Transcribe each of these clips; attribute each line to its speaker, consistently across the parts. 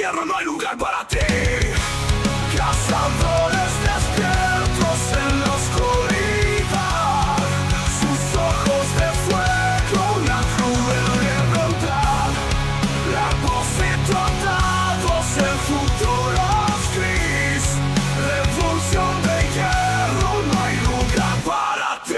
Speaker 1: hierro no hay lugar para ti. Cazadores despiertos en la oscuridad, sus ojos de fuego, una cruel lealtad. La voz y tratados en futuros gris, revolución de hierro, no hay lugar para ti.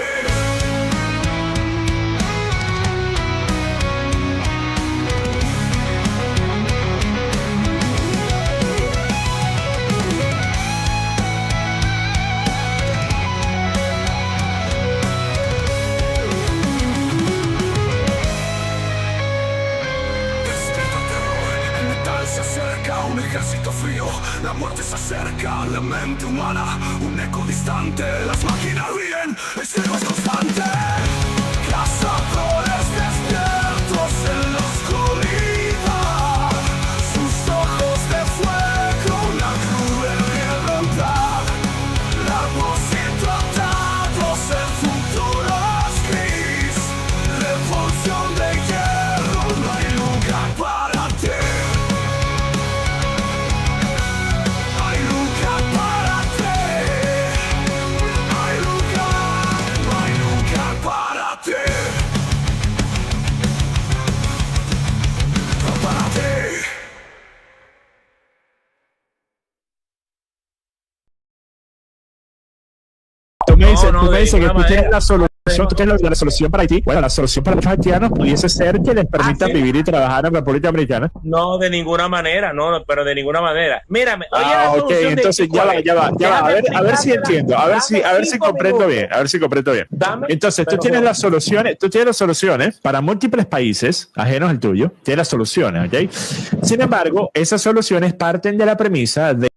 Speaker 1: Se acerca un ejército frío, la muerte se acerca a la mente humana, un eco distante, las máquinas ríen, el cielo es constante. Cazadores despiertos en la oscuridad, sus ojos de fuego, una cruel lealtad. La voz y tratados en futuros gris, revolución de hierro, no hay lugar para ti.
Speaker 2: Tú me dices que tú tienes la solución, tú tienes la solución para Haití. Bueno, la solución para muchos haitianos pudiese ser que les permitan vivir y trabajar en la República Dominicana.
Speaker 3: No, de ninguna manera, no, pero de ninguna manera. Mírame, oye,
Speaker 2: ok, entonces ya va. A ver si entiendo, a ver si comprendo bien, Entonces tú tienes las soluciones para múltiples países ajenos al tuyo, tienes las soluciones, ¿ok? Sin embargo, esas soluciones parten de la premisa de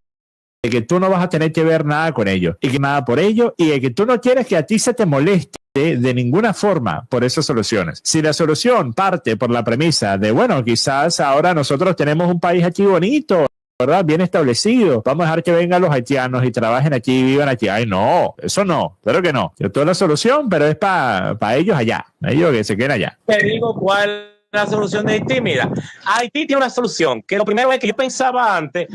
Speaker 2: que tú no vas a tener que ver nada con ellos y que nada por ello, y de que tú no quieres que a ti se te moleste de ninguna forma por esas soluciones. Si la solución parte por la premisa de, bueno, quizás ahora nosotros tenemos un país aquí bonito, ¿verdad? Bien establecido, vamos a dejar que vengan los haitianos y trabajen aquí y vivan aquí. Ay, no, eso no, claro que no. Yo tengo la solución, pero es para ellos allá, ellos que se queden allá.
Speaker 3: Te digo cuál la solución de Haití. Mira, Haití tiene una solución, que lo primero es que yo pensaba antes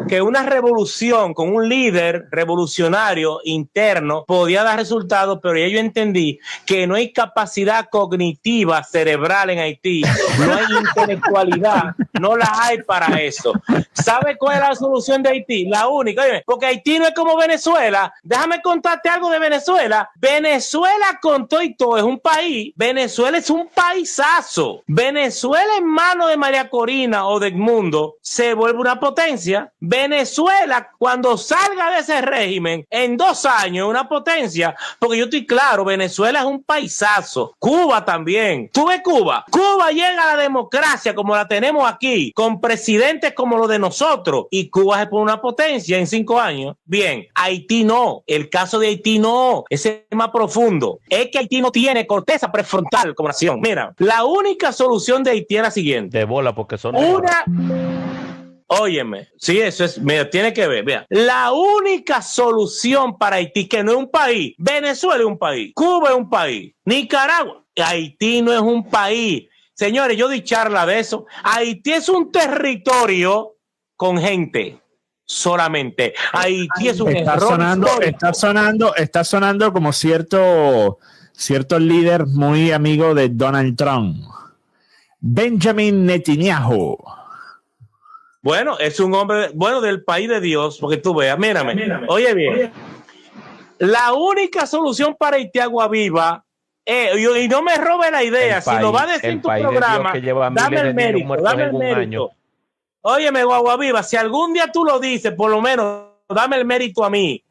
Speaker 3: que una revolución con un líder revolucionario interno podía dar resultados, pero ya yo entendí que no hay capacidad cognitiva cerebral en Haití, no hay intelectualidad, no la hay para eso. ¿Sabe cuál es la solución de Haití? La única, oye, porque Haití no es como Venezuela. Déjame contarte algo de Venezuela. Venezuela con todo y todo es un país. Venezuela es un paisazo. Venezuela en manos de María Corina o de Edmundo se vuelve una potencia. Venezuela, cuando salga de ese régimen, en 2 años, una potencia, porque yo estoy claro, Venezuela es un paisazo. Cuba también. ¿Tú ves Cuba? Cuba llega a la democracia como la tenemos aquí, con presidentes como los de nosotros, y Cuba se pone una potencia en 5 años. Bien, Haití no. El caso de Haití no. Ese es más profundo. Es que Haití no tiene corteza prefrontal como nación. Mira, la única solución de Haití es la siguiente.
Speaker 4: De bola, porque son...
Speaker 3: Óyeme, sí, eso es, mira, tiene que ver, vea. La única solución para Haití, que no es un país, Venezuela es un país, Cuba es un país, Nicaragua, Haití no es un país. Señores, yo di charla de eso. Haití es un territorio con gente solamente. Haití es un
Speaker 2: está sonando como cierto líder muy amigo de Donald Trump, Benjamin Netanyahu.
Speaker 3: Bueno, es un hombre, bueno, del país de Dios, porque tú veas, mírame. Oye bien, la única solución para Haití Agua Viva, y no me robe la idea, si lo va a decir en tu programa, dame el mérito. Óyeme, Agua Viva, si algún día tú lo dices, por lo menos, dame el mérito a mí.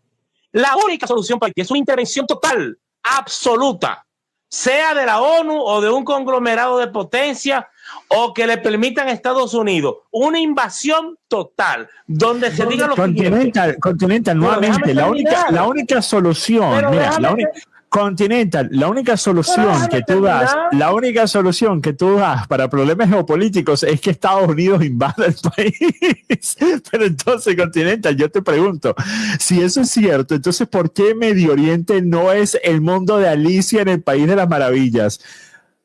Speaker 3: La única solución para Haití es una intervención total, absoluta, sea de la ONU o de un conglomerado de potencia, o que le permitan a Estados Unidos una invasión total, donde se diga lo
Speaker 2: Continental, nuevamente, la única solución, mira, Continental, la única solución que tú das para problemas geopolíticos es que Estados Unidos invada el país. Pero entonces, Continental, yo te pregunto, si eso es cierto, entonces ¿por qué Medio Oriente no es el mundo de Alicia en el País de las Maravillas?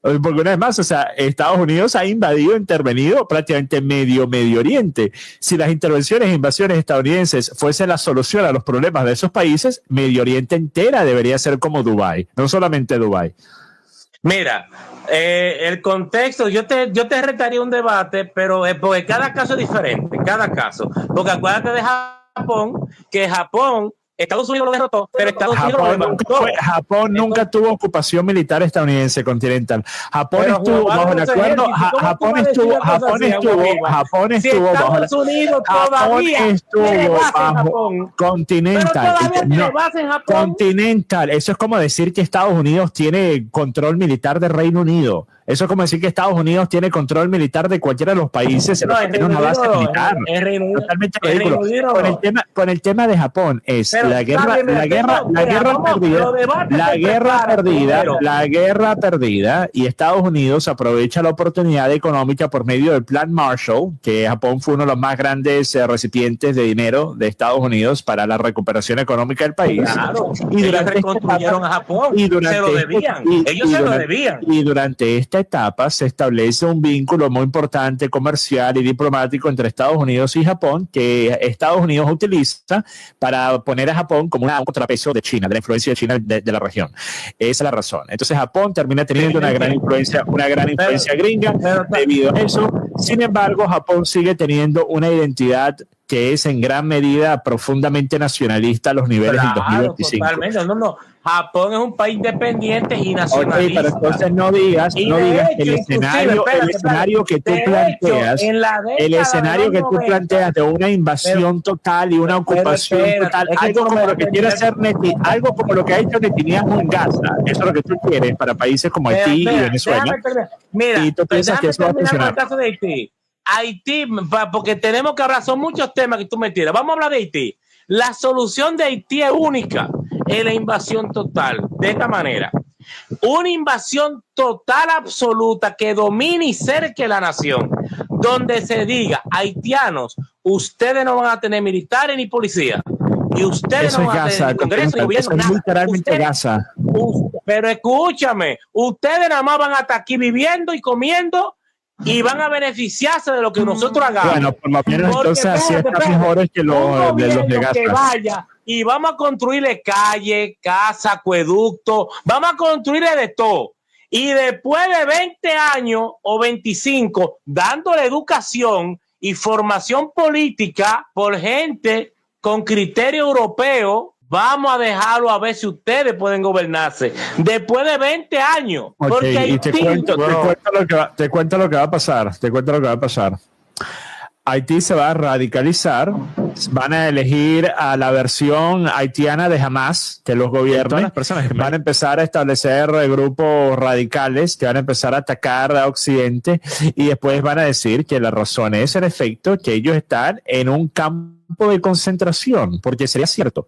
Speaker 2: Porque una vez más, o sea, Estados Unidos ha invadido, intervenido prácticamente Medio Oriente. Si las intervenciones e invasiones estadounidenses fuesen la solución a los problemas de esos países, Medio Oriente entera debería ser como Dubái, no solamente Dubái.
Speaker 3: Mira, el contexto, yo te retaría un debate, pero porque cada caso es diferente, cada caso. Porque acuérdate de Japón, que Japón, Estados Unidos lo derrotó, pero Estados Unidos lo levantó.
Speaker 2: Japón nunca tuvo ocupación militar estadounidense continental. Japón estuvo bajo el acuerdo. Japón estuvo bajo continental. Continental. Eso es como decir que Estados Unidos tiene control militar del Reino Unido. Eso es como decir que Estados Unidos tiene control militar de cualquiera de los países en los que tiene una base militar. Totalmente ridículo. Con el tema de Japón es la guerra perdida, y Estados Unidos aprovecha la oportunidad económica por medio del Plan Marshall, que Japón fue uno de los más grandes recipientes de dinero de Estados Unidos para la recuperación económica del país.
Speaker 3: Claro, y ellos reconstruyeron a Japón, se lo debían. Ellos se lo debían.
Speaker 2: Y durante esta etapa se establece un vínculo muy importante comercial y diplomático entre Estados Unidos y Japón, que Estados Unidos utiliza para poner a Japón como un contrapeso de China, de la influencia de China de la región. Esa es la razón. Entonces Japón termina teniendo una gran influencia gringa debido a eso. Sin embargo, Japón sigue teniendo una identidad que es en gran medida profundamente nacionalista a los niveles del 2025.
Speaker 3: Totalmente. No. Japón es un país independiente y nacionalista.
Speaker 2: Okay, pero entonces no digas que el escenario que tú planteas de una invasión total y una ocupación total, algo como lo que quiere hacer algo como lo que ha hecho Netanyahu en Gaza, eso es lo que tú quieres para países como Haití y Venezuela.
Speaker 3: Mira,
Speaker 2: y tú piensas que eso va a funcionar.
Speaker 3: Haití, porque tenemos que hablar, son muchos temas que tú me tiras. Vamos a hablar de Haití. La solución de Haití es única, es la invasión total. De esta manera, una invasión total absoluta que domine y cerque la nación, donde se diga, haitianos, ustedes no van a tener militares ni policía, y ustedes
Speaker 2: eso
Speaker 3: no van a tener ni Congreso ni gobierno,
Speaker 2: eso es literalmente Gaza.
Speaker 3: Pero escúchame, ustedes nada más van a estar aquí viviendo y comiendo y van a beneficiarse de lo que nosotros hagamos.
Speaker 2: Bueno, por lo menos entonces así están mejores que los de Gaza.
Speaker 3: Que vaya y vamos a construirle calle, casa, acueducto, vamos a construirle de todo. Y después de 20 años o 25, dándole educación y formación política por gente con criterio europeo, vamos a dejarlo a ver si ustedes pueden gobernarse después de 20 años.
Speaker 2: Okay, porque Haití, te cuento lo que va a pasar. Haití se va a radicalizar, van a elegir a la versión haitiana de Hamas, que los gobiernos van a empezar a establecer grupos radicales que van a empezar a atacar a Occidente, y después van a decir que la razón es, en efecto, que ellos están en un campo de concentración, porque sería cierto.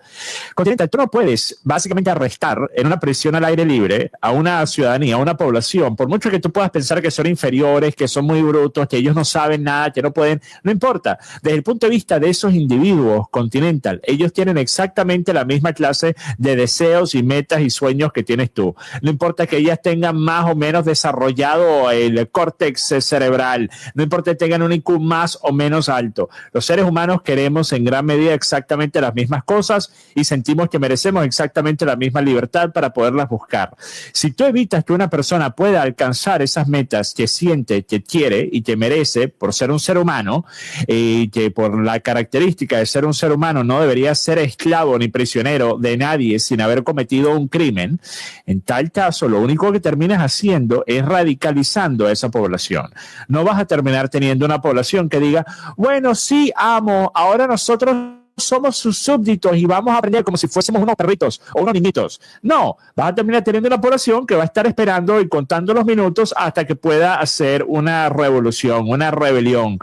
Speaker 2: Continental, tú no puedes básicamente arrestar en una prisión al aire libre a una ciudadanía, a una población, por mucho que tú puedas pensar que son inferiores, que son muy brutos, que ellos no saben nada, que no pueden, no importa. Desde el punto de vista de esos individuos, Continental, ellos tienen exactamente la misma clase de deseos y metas y sueños que tienes tú. No importa que ellas tengan más o menos desarrollado el córtex cerebral, no importa que tengan un IQ más o menos alto. Los seres humanos queremos en gran medida exactamente las mismas cosas y sentimos que merecemos exactamente la misma libertad para poderlas buscar. Si tú evitas que una persona pueda alcanzar esas metas que siente, que quiere y que merece por ser un ser humano, y que por la característica de ser un ser humano no debería ser esclavo ni prisionero de nadie sin haber cometido un crimen, en tal caso lo único que terminas haciendo es radicalizando a esa población. No vas a terminar teniendo una población que diga, bueno, sí, amo, ahora nosotros somos sus súbditos y vamos a aprender como si fuésemos unos perritos o unos niñitos. No, vas a terminar teniendo una población que va a estar esperando y contando los minutos hasta que pueda hacer una revolución, una rebelión.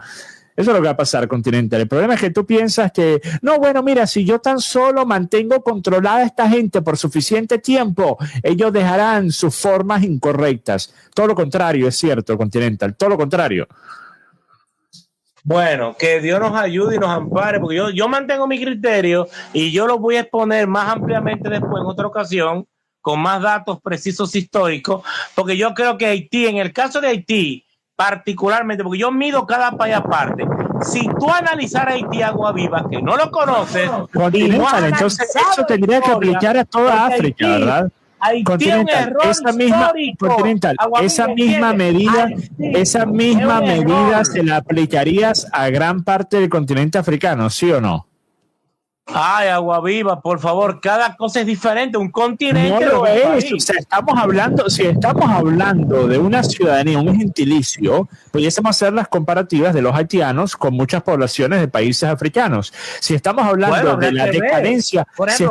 Speaker 2: Eso es lo que va a pasar, Continental. El problema es que tú piensas que, no, bueno, mira, si yo tan solo mantengo controlada a esta gente por suficiente tiempo, ellos dejarán sus formas incorrectas. Todo lo contrario, es cierto, Continental, todo lo contrario.
Speaker 3: Bueno, que Dios nos ayude y nos ampare, porque yo mantengo mi criterio y yo lo voy a exponer más ampliamente después en otra ocasión con más datos precisos históricos, porque yo creo que Haití, en el caso de Haití, particularmente, porque yo mido cada país aparte, si tú analizar Haití Agua Viva, que no lo conoces,
Speaker 2: Continental, entonces eso tendría que aplicar a toda África,
Speaker 3: Haití,
Speaker 2: ¿verdad? Continental, esa misma medida se la aplicarías a gran parte del continente africano, ¿sí o no?
Speaker 3: Ay, Agua Viva, por favor, cada cosa es diferente, un continente.
Speaker 2: No lo es, o sea, si estamos hablando de una ciudadanía, un gentilicio, pudiésemos hacer las comparativas de los haitianos con muchas poblaciones de países africanos. Si estamos hablando de la decadencia, si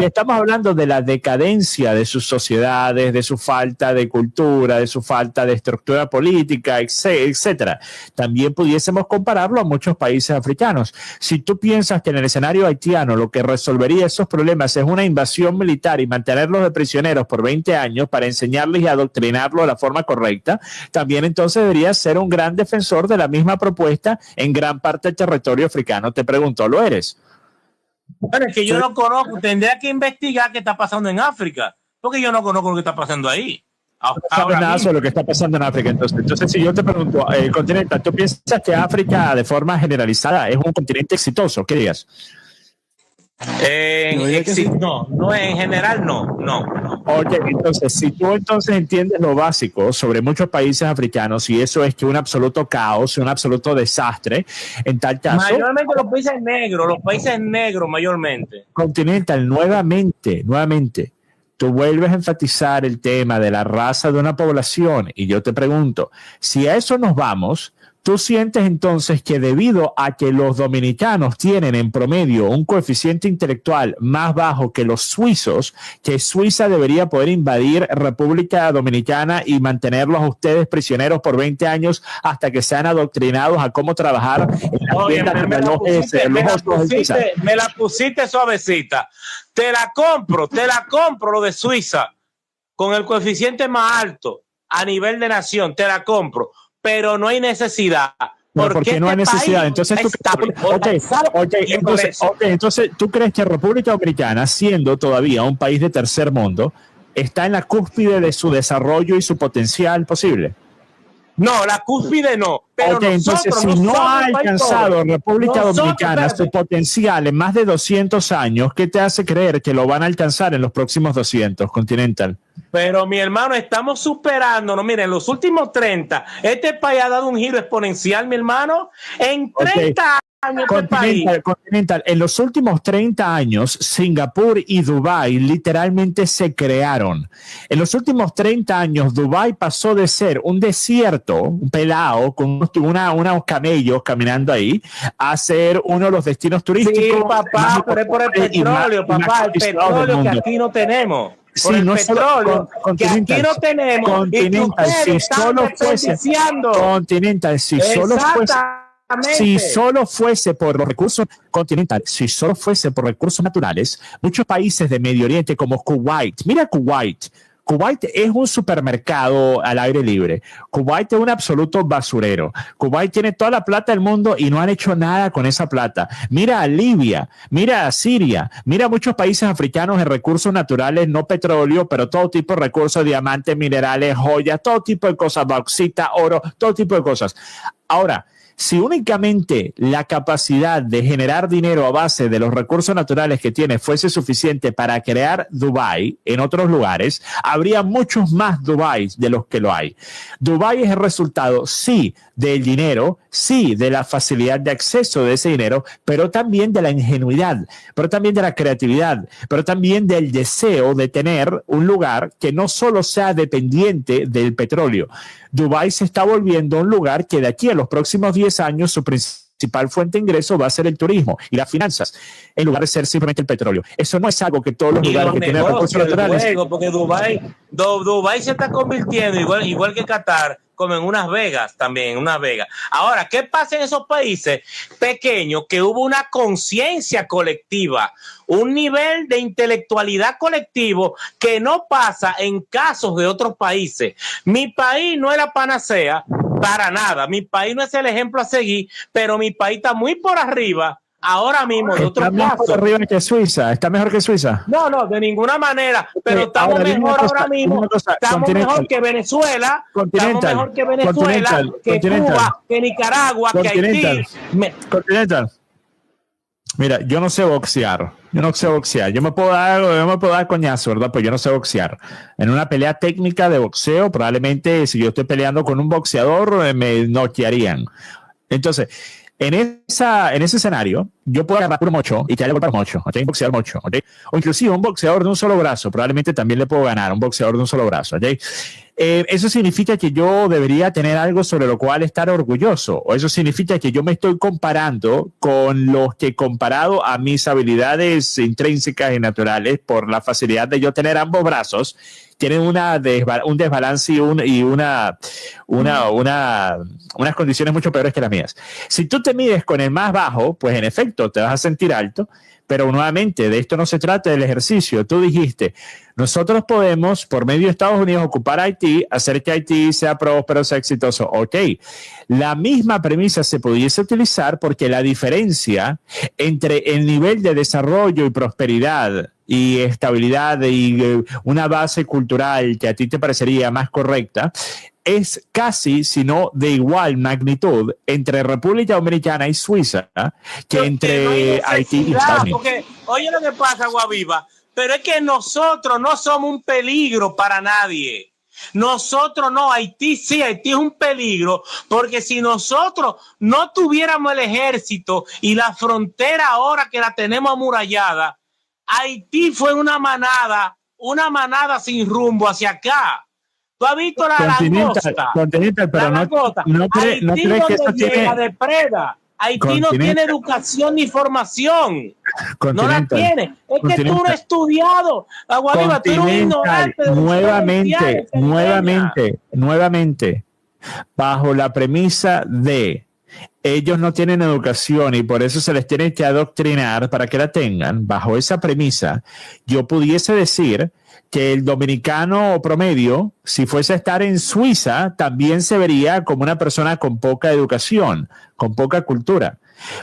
Speaker 2: estamos hablando de la decadencia de sus sociedades, de su falta de cultura, de su falta de estructura política, etcétera, también pudiésemos compararlo a muchos países africanos. Si tú piensas que en el escenario haitiano lo que resolvería esos problemas es una invasión militar y mantenerlos de prisioneros por 20 años para enseñarles y adoctrinarlos de la forma correcta, también entonces deberías ser un gran defensor de la misma propuesta en gran parte del territorio africano. Te pregunto, ¿lo eres?
Speaker 3: Bueno, es que yo no conozco, tendría que investigar qué está pasando en África, porque yo no conozco lo que está pasando ahí.
Speaker 2: No sabes nada sobre lo que está pasando en África. Entonces, si yo te pregunto, Continental, ¿tú piensas que África de forma generalizada es un continente exitoso? ¿Qué dirías?
Speaker 3: No, en general no.
Speaker 2: Oye, entonces, si tú entiendes lo básico sobre muchos países africanos y eso es que un absoluto caos, un absoluto desastre, en tal caso...
Speaker 3: Mayormente los países negros mayormente.
Speaker 2: Continental, nuevamente, tú vuelves a enfatizar el tema de la raza de una población y yo te pregunto, si a eso nos vamos, ¿tú sientes entonces que debido a que los dominicanos tienen en promedio un coeficiente intelectual más bajo que los suizos, que Suiza debería poder invadir República Dominicana y mantenerlos a ustedes prisioneros por 20 años hasta que sean adoctrinados a cómo trabajar en la tienda de
Speaker 3: me la pusiste suavecita. Te la compro lo de Suiza con el coeficiente más alto a nivel de nación, te la compro. Pero no hay necesidad.
Speaker 2: Porque no hay necesidad. Entonces, entonces, ¿tú crees que República Dominicana, siendo todavía un país de tercer mundo, está en la cúspide de su desarrollo y su potencial posible?
Speaker 3: No, la cúspide no. Pero
Speaker 2: entonces, si no ha alcanzado República Dominicana su potencial en más de 200 años, ¿qué te hace creer que lo van a alcanzar en los próximos 200, Continental?
Speaker 3: Pero mi hermano, estamos superándonos. Miren, en los últimos 30, este país ha dado un giro exponencial, mi hermano. En 30 años,
Speaker 2: Continental, en los últimos 30 años, Singapur y Dubái literalmente se crearon. En los últimos 30 años, Dubái pasó de ser un desierto, un pelao, con unos camellos caminando ahí, a ser uno de los destinos turísticos.
Speaker 3: Sí, papá, pero es por el petróleo, papá, el petróleo que aquí no tenemos.
Speaker 2: Sí, no petróleo que aquí no tenemos. Continental, si solo fuese por los recursos continentales, si solo fuese por recursos naturales, muchos países de Medio Oriente como Kuwait, mira Kuwait es un supermercado al aire libre. Kuwait es un absoluto basurero. Kuwait tiene toda la plata del mundo y no han hecho nada con esa plata. Mira a Libia, mira a Siria, mira a muchos países africanos en recursos naturales, no petróleo, pero todo tipo de recursos, diamantes, minerales, joyas, todo tipo de cosas, bauxita, oro, todo tipo de cosas. Ahora, si únicamente la capacidad de generar dinero a base de los recursos naturales que tiene fuese suficiente para crear Dubái en otros lugares, habría muchos más Dubái de los que lo hay. Dubái es el resultado, sí, del dinero, sí, de la facilidad de acceso de ese dinero, pero también de la ingenuidad, pero también de la creatividad, pero también del deseo de tener un lugar que no solo sea dependiente del petróleo. Dubái se está volviendo un lugar que de aquí a los próximos 10 años su principal fuente de ingreso va a ser el turismo y las finanzas, en lugar de ser simplemente el petróleo. Eso no es algo que todos los lugares que tienen recursos naturales...
Speaker 3: Porque Dubái se está convirtiendo, igual que Qatar, como en unas Vegas también, en unas Vegas. Ahora, ¿qué pasa en esos países pequeños? Que hubo una conciencia colectiva, un nivel de intelectualidad colectivo que no pasa en casos de otros países. Mi país no es la panacea para nada. Mi país no es el ejemplo a seguir, pero mi país está muy por arriba ahora mismo de otros
Speaker 2: ¿Está mejor
Speaker 3: casos.
Speaker 2: arriba que Suiza? ¿Está mejor que Suiza?
Speaker 3: No, de ninguna manera, pero estamos
Speaker 2: ahora, dime
Speaker 3: mejor
Speaker 2: una cosa,
Speaker 3: ahora mismo,
Speaker 2: dime una cosa,
Speaker 3: estamos
Speaker 2: Continental.
Speaker 3: mejor que Venezuela, estamos
Speaker 2: Continental.
Speaker 3: mejor que Venezuela, que
Speaker 2: Continental.
Speaker 3: Cuba, que Nicaragua, que
Speaker 2: Continental.
Speaker 3: Haití.
Speaker 2: Continental. Mira, yo no sé boxear. Yo me puedo dar coñazo, ¿verdad? Pues yo no sé boxear. En una pelea técnica de boxeo, probablemente si yo estoy peleando con un boxeador, me noquearían. Entonces, en ese escenario, yo puedo agarrar un mocho y echarle golpe al mocho, ¿ok? Boxear mocho, ¿ok? O inclusive un boxeador de un solo brazo, probablemente también le puedo ganar a un boxeador de un solo brazo, ¿ok? Eso significa que yo debería tener algo sobre lo cual estar orgulloso, o eso significa que yo me estoy comparando con los que, comparado a mis habilidades intrínsecas y naturales, por la facilidad de yo tener ambos brazos, tienen un desbalance y unas condiciones mucho peores que las mías. Si tú te mides con el más bajo, pues en efecto te vas a sentir alto, pero nuevamente de esto no se trata del ejercicio. Tú dijiste, nosotros podemos, por medio de Estados Unidos, ocupar Haití, hacer que Haití sea próspero, sea exitoso. Ok, la misma premisa se pudiese utilizar porque la diferencia entre el nivel de desarrollo y prosperidad y estabilidad y una base cultural que a ti te parecería más correcta es casi, si no de igual magnitud, entre República Dominicana y Suiza, que entre Haití y Estados Unidos.
Speaker 3: Porque, oye lo que pasa, Guaviva, pero es que nosotros no somos un peligro para nadie. Nosotros no, Haití sí, Haití es un peligro, porque si nosotros no tuviéramos el ejército y la frontera ahora que la tenemos amurallada, Haití fue una manada sin rumbo hacia acá. ¿Tú has visto la langosta?
Speaker 2: Continental, pero no crees que eso tiene...
Speaker 3: depreda. Haití no tiene educación ni formación. No la tiene. Es que tú no has estudiado. Aguadiva, tú eres un ignorante.
Speaker 2: Nuevamente, bajo la premisa de ellos no tienen educación y por eso se les tiene que adoctrinar para que la tengan, bajo esa premisa, yo pudiese decir que el dominicano promedio, si fuese a estar en Suiza, también se vería como una persona con poca educación, con poca cultura.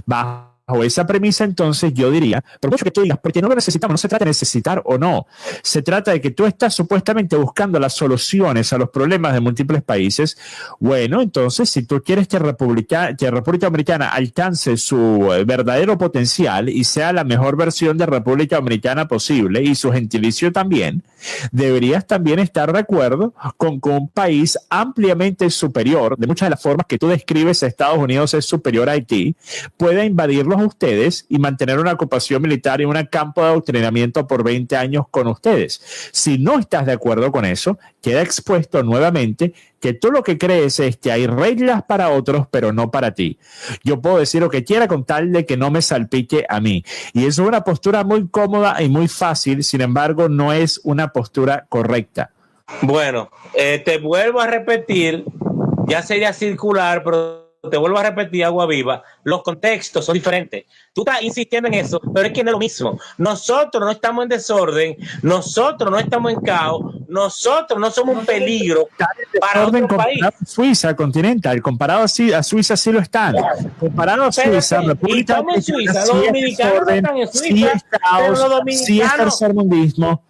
Speaker 2: Bajo esa premisa, entonces, yo diría, por mucho que tú digas, porque no lo necesitamos, no se trata de necesitar o no, se trata de que tú estás supuestamente buscando las soluciones a los problemas de múltiples países. Bueno, entonces, si tú quieres que República Dominicana alcance su verdadero potencial y sea la mejor versión de República Dominicana posible, y su gentilicio también, deberías también estar de acuerdo con que un país ampliamente superior, de muchas de las formas que tú describes a Estados Unidos es superior a Haití, pueda invadirlos a ustedes y mantener una ocupación militar y un campo de adoctrinamiento por 20 años con ustedes. Si no estás de acuerdo con eso, queda expuesto nuevamente que tú lo que crees es que hay reglas para otros, pero no para ti. Yo puedo decir lo que quiera con tal de que no me salpique a mí. Y eso es una postura muy cómoda y muy fácil, sin embargo, no es una postura correcta.
Speaker 3: Bueno, te vuelvo a repetir, ya sería circular, pero te vuelvo a repetir, Agua Viva, los contextos son diferentes. Tú estás insistiendo en eso, pero es que no es lo mismo. Nosotros no estamos en desorden, nosotros no estamos en caos, nosotros no somos un peligro para otro país.
Speaker 2: Suiza, Continental, comparado así, a Suiza sí lo están. Comparado a Suiza, República
Speaker 3: Dominicana, los dominicanos no están en Suiza,
Speaker 2: sí es caos, sí es tercermundismo.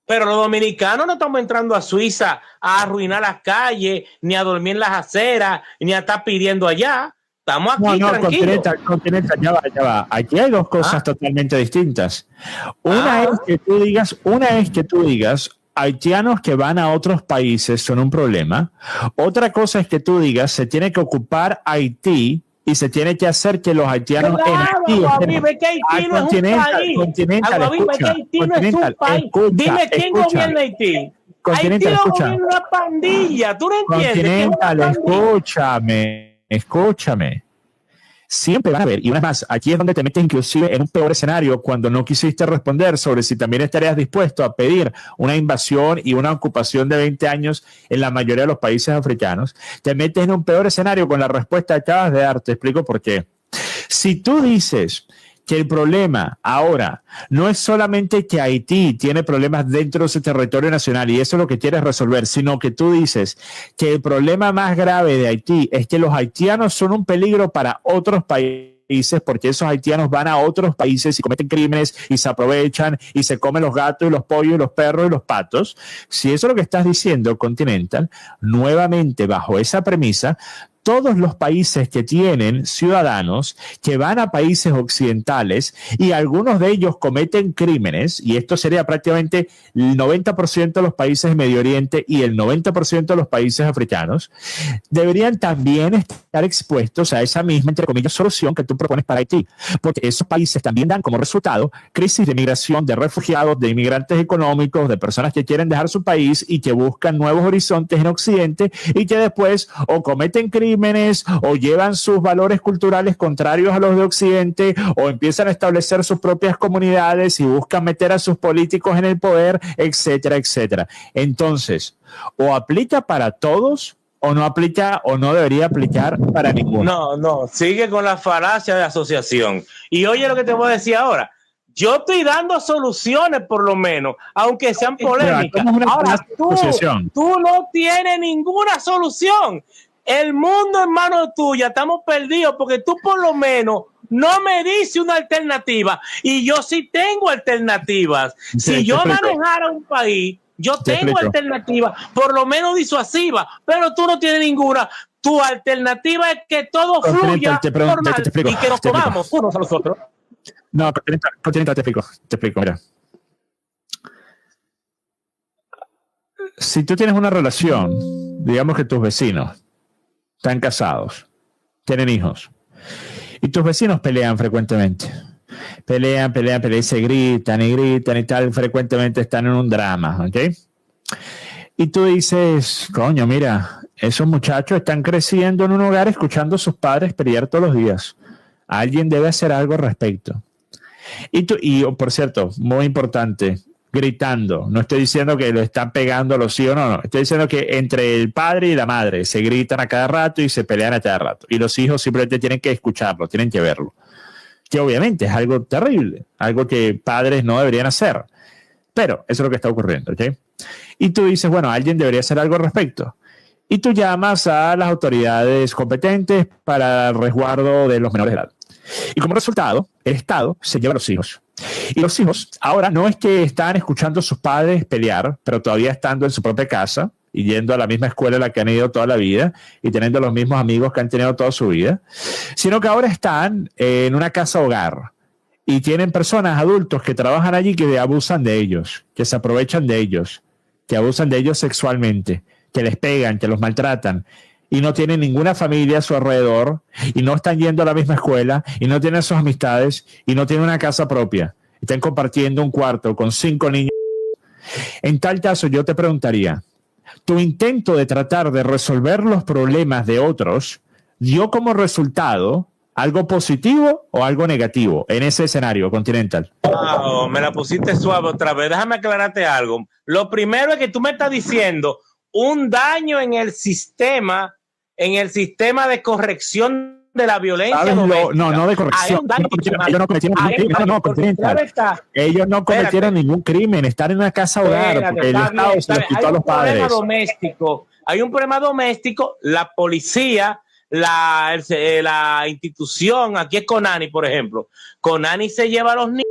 Speaker 3: Pero los dominicanos no estamos entrando a Suiza a arruinar las calles, ni a dormir en las aceras, ni a estar pidiendo allá. Estamos aquí tranquilos.
Speaker 2: Continental, ya va. Aquí hay dos cosas totalmente distintas. Una es que tú digas, haitianos que van a otros países son un problema. Otra cosa es que tú digas, se tiene que ocupar Haití y se tiene que hacer que los haitianos
Speaker 3: que Haití no es un país. Dime quién gobierna Haití. Haití lo gobierna una pandilla. ¿Tú no entiendes?
Speaker 2: Continental, escúchame. Siempre van a ver, y una más, aquí es donde te metes inclusive en un peor escenario cuando no quisiste responder sobre si también estarías dispuesto a pedir una invasión y una ocupación de 20 años en la mayoría de los países africanos. Te metes en un peor escenario con la respuesta que acabas de dar. Te explico por qué. Si tú dices que el problema ahora no es solamente que Haití tiene problemas dentro de su territorio nacional y eso es lo que quieres resolver, sino que tú dices que el problema más grave de Haití es que los haitianos son un peligro para otros países países, porque esos haitianos van a otros países y cometen crímenes y se aprovechan y se comen los gatos y los pollos y los perros y los patos. Si eso es lo que estás diciendo, Continental, nuevamente bajo esa premisa, todos los países que tienen ciudadanos que van a países occidentales y algunos de ellos cometen crímenes, y esto sería prácticamente el 90% de los países de Medio Oriente y el 90% de los países africanos, deberían también estar expuestos a esa misma, entre comillas, solución que tú propones para Haití, porque esos países también dan como resultado crisis de migración, de refugiados, de inmigrantes económicos, de personas que quieren dejar su país y que buscan nuevos horizontes en Occidente y que después o cometen crímenes o llevan sus valores culturales contrarios a los de Occidente o empiezan a establecer sus propias comunidades y buscan meter a sus políticos en el poder, etcétera, etcétera. Entonces, o aplica para todos o no aplica o no debería aplicar para ninguno.
Speaker 3: No, sigue con la falacia de asociación. Y oye lo que te voy a decir ahora. Yo estoy dando soluciones, por lo menos, aunque sean polémicas. Ahora, tú no tienes ninguna solución. El mundo, hermano tuya, estamos perdidos porque tú por lo menos no me dices una alternativa y yo sí tengo alternativas. Si yo manejara un país, yo tengo alternativas, por lo menos disuasivas, pero tú no tienes ninguna. Tu alternativa es que todo fluya normal y que nos tomamos unos a los otros.
Speaker 2: No, Continental, te explico, mira. Si tú tienes una relación, digamos que tus vecinos están casados, tienen hijos, y tus vecinos pelean frecuentemente. Pelean y se gritan y tal, frecuentemente están en un drama, ¿ok? Y tú dices, coño, mira, esos muchachos están creciendo en un hogar escuchando a sus padres pelear todos los días. Alguien debe hacer algo al respecto. Y por cierto, muy importante, gritando. No estoy diciendo que lo están pegando a los hijos, no. Estoy diciendo que entre el padre y la madre se gritan a cada rato y se pelean a cada rato. Y los hijos simplemente tienen que escucharlo, tienen que verlo. Que obviamente es algo terrible, algo que padres no deberían hacer. Pero eso es lo que está ocurriendo, ¿ok? Y tú dices, bueno, alguien debería hacer algo al respecto. Y tú llamas a las autoridades competentes para el resguardo de los menores de edad. Y como resultado, el Estado se lleva a los hijos. Y los hijos ahora no es que están escuchando a sus padres pelear, pero todavía estando en su propia casa y yendo a la misma escuela a la que han ido toda la vida y teniendo los mismos amigos que han tenido toda su vida, sino que ahora están en una casa hogar y tienen personas, adultos que trabajan allí que abusan de ellos, que se aprovechan de ellos, que abusan de ellos sexualmente, que les pegan, que los maltratan. Y no tienen ninguna familia a su alrededor, y no están yendo a la misma escuela, y no tienen sus amistades, y no tienen una casa propia. Están compartiendo un cuarto con 5 niños. En tal caso, yo te preguntaría, ¿tu intento de tratar de resolver los problemas de otros dio como resultado algo positivo o algo negativo en ese escenario, Continental?
Speaker 3: Wow, me la pusiste suave otra vez. Déjame aclararte algo. Lo primero es que tú me estás diciendo un daño en el sistema de corrección de la violencia doméstica.
Speaker 2: No de corrección. Ellos no cometieron ningún crimen. Ellos no cometieron ningún crimen. Estar en una casa hogar, porque el Estado se los quitó a los padres.
Speaker 3: Hay un problema doméstico. La policía, la institución, aquí es Conani, por ejemplo. Conani se lleva a los niños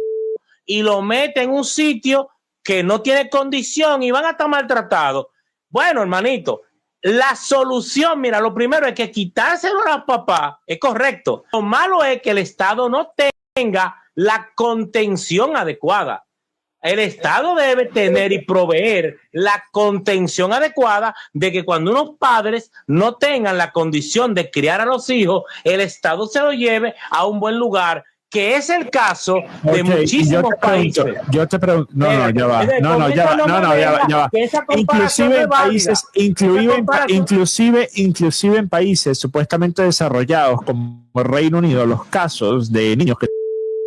Speaker 3: y lo mete en un sitio que no tiene condición y van a estar maltratados. Bueno, hermanito, la solución, mira, lo primero es que quitárselo a los papás, es correcto. Lo malo es que el Estado no tenga la contención adecuada. El Estado debe tener y proveer la contención adecuada de que cuando unos padres no tengan la condición de criar a los hijos, el Estado se lo lleve a un buen lugar, que es el caso de muchísimos países.
Speaker 2: Yo te pregunto, ya va. Inclusive en países supuestamente desarrollados como el Reino Unido, los casos de niños que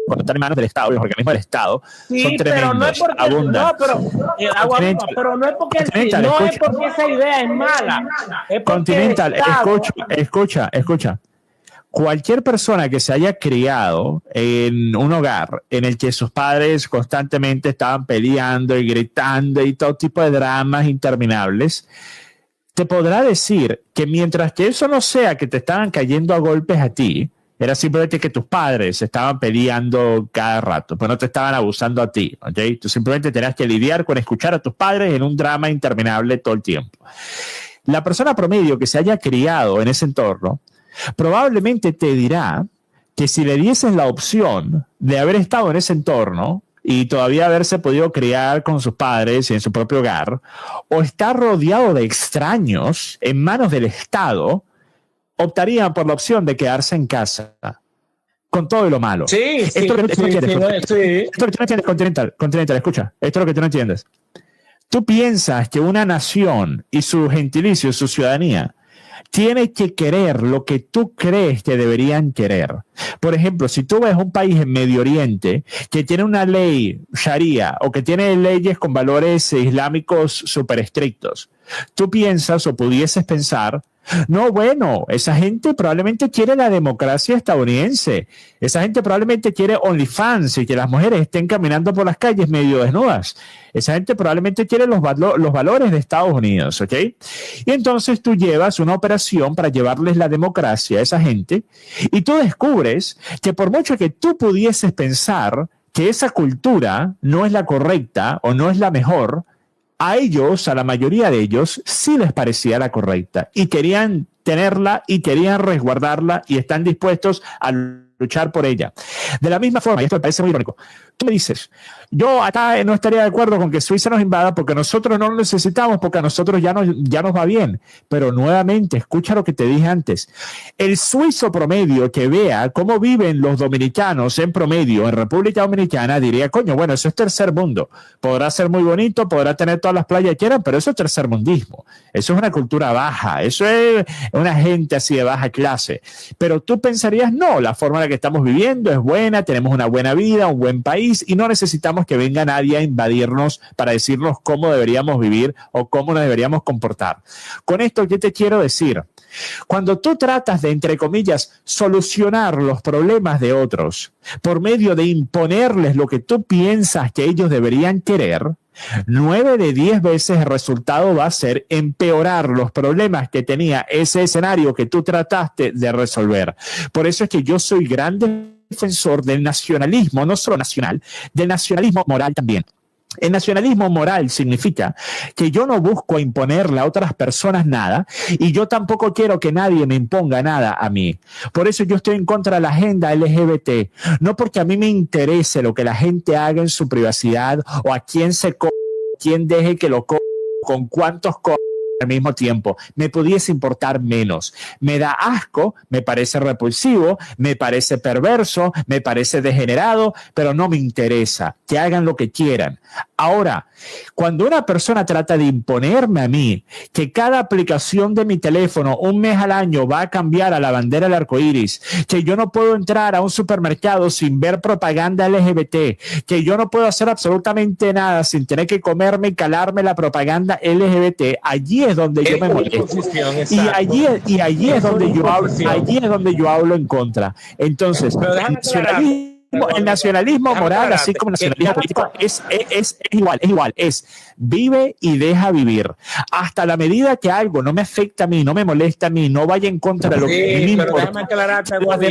Speaker 2: cuando están en manos del Estado, los organismos del Estado, son tremendos, abundan.
Speaker 3: Pero no es porque esa idea es mala.
Speaker 2: Continental, escucha. Cualquier persona que se haya criado en un hogar en el que sus padres constantemente estaban peleando y gritando y todo tipo de dramas interminables, te podrá decir que mientras que eso no sea que te estaban cayendo a golpes a ti, era simplemente que tus padres estaban peleando cada rato, pero no te estaban abusando a ti, ¿ok? Tú simplemente tenías que lidiar con escuchar a tus padres en un drama interminable todo el tiempo. La persona promedio que se haya criado en ese entorno probablemente te dirá que si le dieses la opción de haber estado en ese entorno y todavía haberse podido criar con sus padres y en su propio hogar, o estar rodeado de extraños en manos del Estado, optarían por la opción de quedarse en casa con todo lo malo.
Speaker 3: Sí,
Speaker 2: Esto es lo que tú no entiendes, Continental, escucha, esto es lo que tú no entiendes. Tú piensas que una nación y su gentilicio, su ciudadanía, tiene que querer lo que tú crees que deberían querer. Por ejemplo, si tú ves un país en Medio Oriente que tiene una ley sharia o que tiene leyes con valores islámicos súper estrictos, tú piensas o pudieses pensar, no, bueno, esa gente probablemente quiere la democracia estadounidense. Esa gente probablemente quiere OnlyFans y que las mujeres estén caminando por las calles medio desnudas. Esa gente probablemente quiere los valores de Estados Unidos, ¿ok? Y entonces tú llevas una operación para llevarles la democracia a esa gente y tú descubres que por mucho que tú pudieses pensar que esa cultura no es la correcta o no es la mejor, a ellos, a la mayoría de ellos, sí les parecía la correcta y querían tenerla y querían resguardarla y están dispuestos a luchar por ella. De la misma forma, y esto me parece muy irónico, tú me dices, yo acá no estaría de acuerdo con que Suiza nos invada porque nosotros no lo necesitamos, porque a nosotros ya nos va bien. Pero nuevamente, escucha lo que te dije antes. El suizo promedio que vea cómo viven los dominicanos en promedio en República Dominicana diría, coño, bueno, eso es tercer mundo. Podrá ser muy bonito, podrá tener todas las playas que quieran, pero eso es tercermundismo. Eso es una cultura baja, eso es una gente así de baja clase. Pero tú pensarías, no, la forma en la que estamos viviendo es buena, tenemos una buena vida, un buen país y no necesitamos que venga nadie a invadirnos para decirnos cómo deberíamos vivir o cómo nos deberíamos comportar. Con esto, ¿qué te quiero decir? Cuando tú tratas de, entre comillas, solucionar los problemas de otros por medio de imponerles lo que tú piensas que ellos deberían querer, 9 de 10 veces el resultado va a ser empeorar los problemas que tenía ese escenario que tú trataste de resolver. Por eso es que yo soy gran defensor del nacionalismo, no solo nacional, del nacionalismo moral también. El nacionalismo moral significa que yo no busco imponerle a otras personas nada y yo tampoco quiero que nadie me imponga nada a mí. Por eso yo estoy en contra de la agenda LGBT. No porque a mí me interese lo que la gente haga en su privacidad o a quién se quién deje que lo con cuántos al mismo tiempo. Me pudiese importar menos. Me da asco, me parece repulsivo, me parece perverso, me parece degenerado, pero no me interesa. Que hagan lo que quieran. Ahora, cuando una persona trata de imponerme a mí que cada aplicación de mi teléfono un mes al año va a cambiar a la bandera del arco iris, que yo no puedo entrar a un supermercado sin ver propaganda LGBT, que yo no puedo hacer absolutamente nada sin tener que comerme y calarme la propaganda LGBT, allí es donde yo me molesto. Y allí es donde yo hablo en contra. Entonces, el nacionalismo moral, así como el nacionalismo político, es igual, es vive y deja vivir. Hasta la medida que algo no me afecta a mí, no me molesta a mí, no vaya en contra de lo que me importa.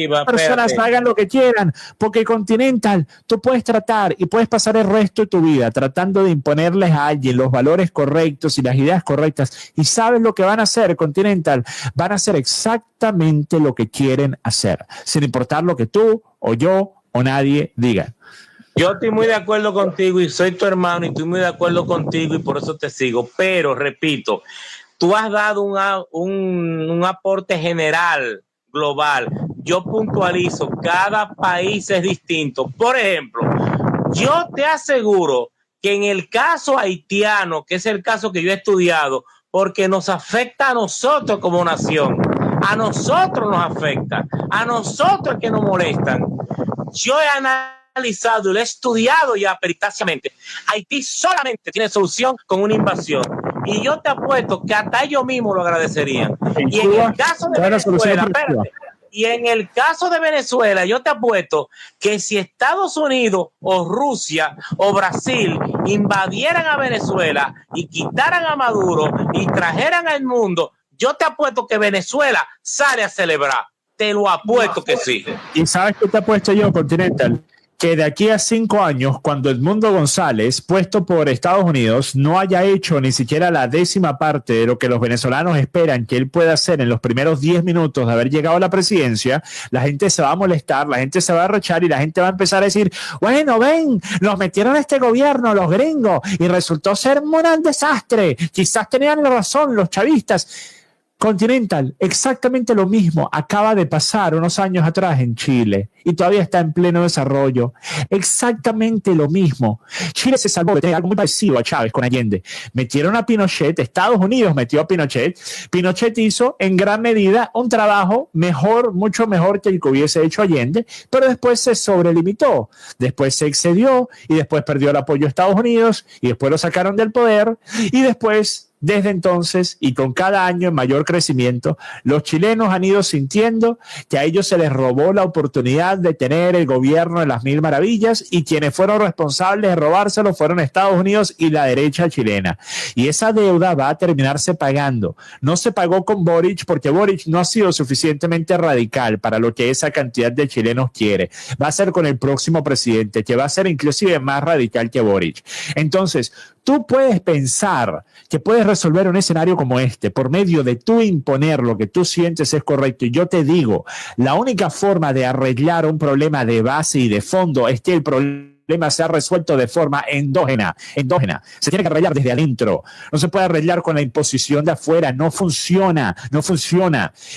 Speaker 2: Las personas hagan lo que quieran, porque Continental, tú puedes tratar y puedes pasar el resto de tu vida tratando de imponerles a alguien los valores correctos y las ideas correctas. Y sabes lo que van a hacer, Continental, van a hacer exactamente lo que quieren hacer, sin importar lo que tú o yo o nadie diga.
Speaker 3: Yo estoy muy de acuerdo contigo y soy tu hermano y estoy muy de acuerdo contigo y por eso te sigo. Pero, repito, tú has dado un aporte general, global. Yo puntualizo, cada país es distinto. Por ejemplo, yo te aseguro que en el caso haitiano, que es el caso que yo he estudiado, porque nos afecta a nosotros como nación, a nosotros nos afecta, a nosotros que nos molestan. Yo he analizado y lo he estudiado ya peritáceamente. Haití solamente tiene solución con una invasión. Y yo te apuesto que hasta ellos mismos lo agradecerían. Y en el caso de Venezuela, y en el caso de Venezuela, yo te apuesto que si Estados Unidos o Rusia o Brasil invadieran a Venezuela y quitaran a Maduro y trajeran al mundo, yo te apuesto que Venezuela sale a celebrar. Te lo apuesto que sí.
Speaker 2: ¿Y sabes qué te ha puesto yo, Continental? Que de aquí a 5 años, cuando Edmundo González, puesto por Estados Unidos, no haya hecho ni siquiera la 10ª parte de lo que los venezolanos esperan que él pueda hacer en los primeros 10 minutos de haber llegado a la presidencia, la gente se va a molestar, la gente se va a arrechar y la gente va a empezar a decir, bueno, ven, nos metieron a este gobierno los gringos y resultó ser un gran desastre. Quizás tenían la razón los chavistas. Continental, exactamente lo mismo acaba de pasar unos años atrás en Chile y todavía está en pleno desarrollo. Exactamente lo mismo. Chile se salvó de tener algo muy parecido a Chávez con Allende. Metieron a Pinochet, Estados Unidos metió a Pinochet. Pinochet hizo en gran medida un trabajo mejor, mucho mejor que el que hubiese hecho Allende, pero después se sobrelimitó, después se excedió y después perdió el apoyo de Estados Unidos y después lo sacaron del poder y después... Desde entonces y con cada año en mayor crecimiento, los chilenos han ido sintiendo que a ellos se les robó la oportunidad de tener el gobierno de las mil maravillas y quienes fueron responsables de robárselo fueron Estados Unidos y la derecha chilena. Y esa deuda va a terminarse pagando. No se pagó con Boric porque Boric no ha sido suficientemente radical para lo que esa cantidad de chilenos quiere. Va a ser con el próximo presidente, que va a ser inclusive más radical que Boric. Entonces, tú puedes pensar que puedes resolver un escenario como este por medio de tú imponer lo que tú sientes es correcto. Y yo te digo, la única forma de arreglar un problema de base y de fondo es que el problema se ha resuelto de forma endógena. Se tiene que arreglar desde adentro. No se puede arreglar con la imposición de afuera. No funciona.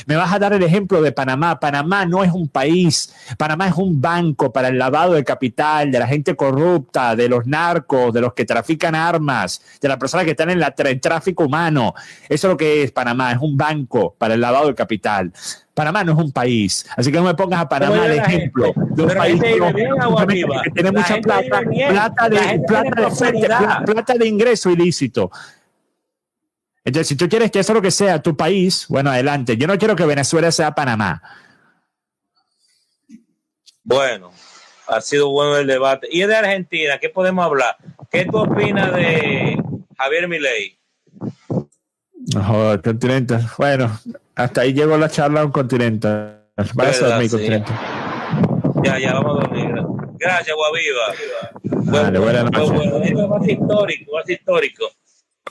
Speaker 2: Me vas a dar el ejemplo de Panamá. Panamá no es un país. Panamá es un banco para el lavado de capital, de la gente corrupta, de los narcos, de los que trafican armas, de las personas que están en el tráfico humano. Eso es lo que es Panamá. Es un banco para el lavado de capital. Panamá no es un país, así que no me pongas a Panamá de ejemplo de un país que tiene mucha plata de ingreso ilícito. Entonces, si tú quieres que eso es lo que sea tu país, bueno, adelante. Yo no quiero que Venezuela sea Panamá.
Speaker 3: Bueno, ha sido bueno el debate. Y de Argentina, ¿qué podemos hablar? ¿Qué tú opinas de Javier Milei?
Speaker 2: No, Continental. Bueno, hasta ahí llegó la charla a un Continental. Vaya a dormir, Continental.
Speaker 3: Ya, vamos a dormir. Gracias, Guaviva.
Speaker 2: Vale, buenas noches.
Speaker 3: Bueno, más histórico.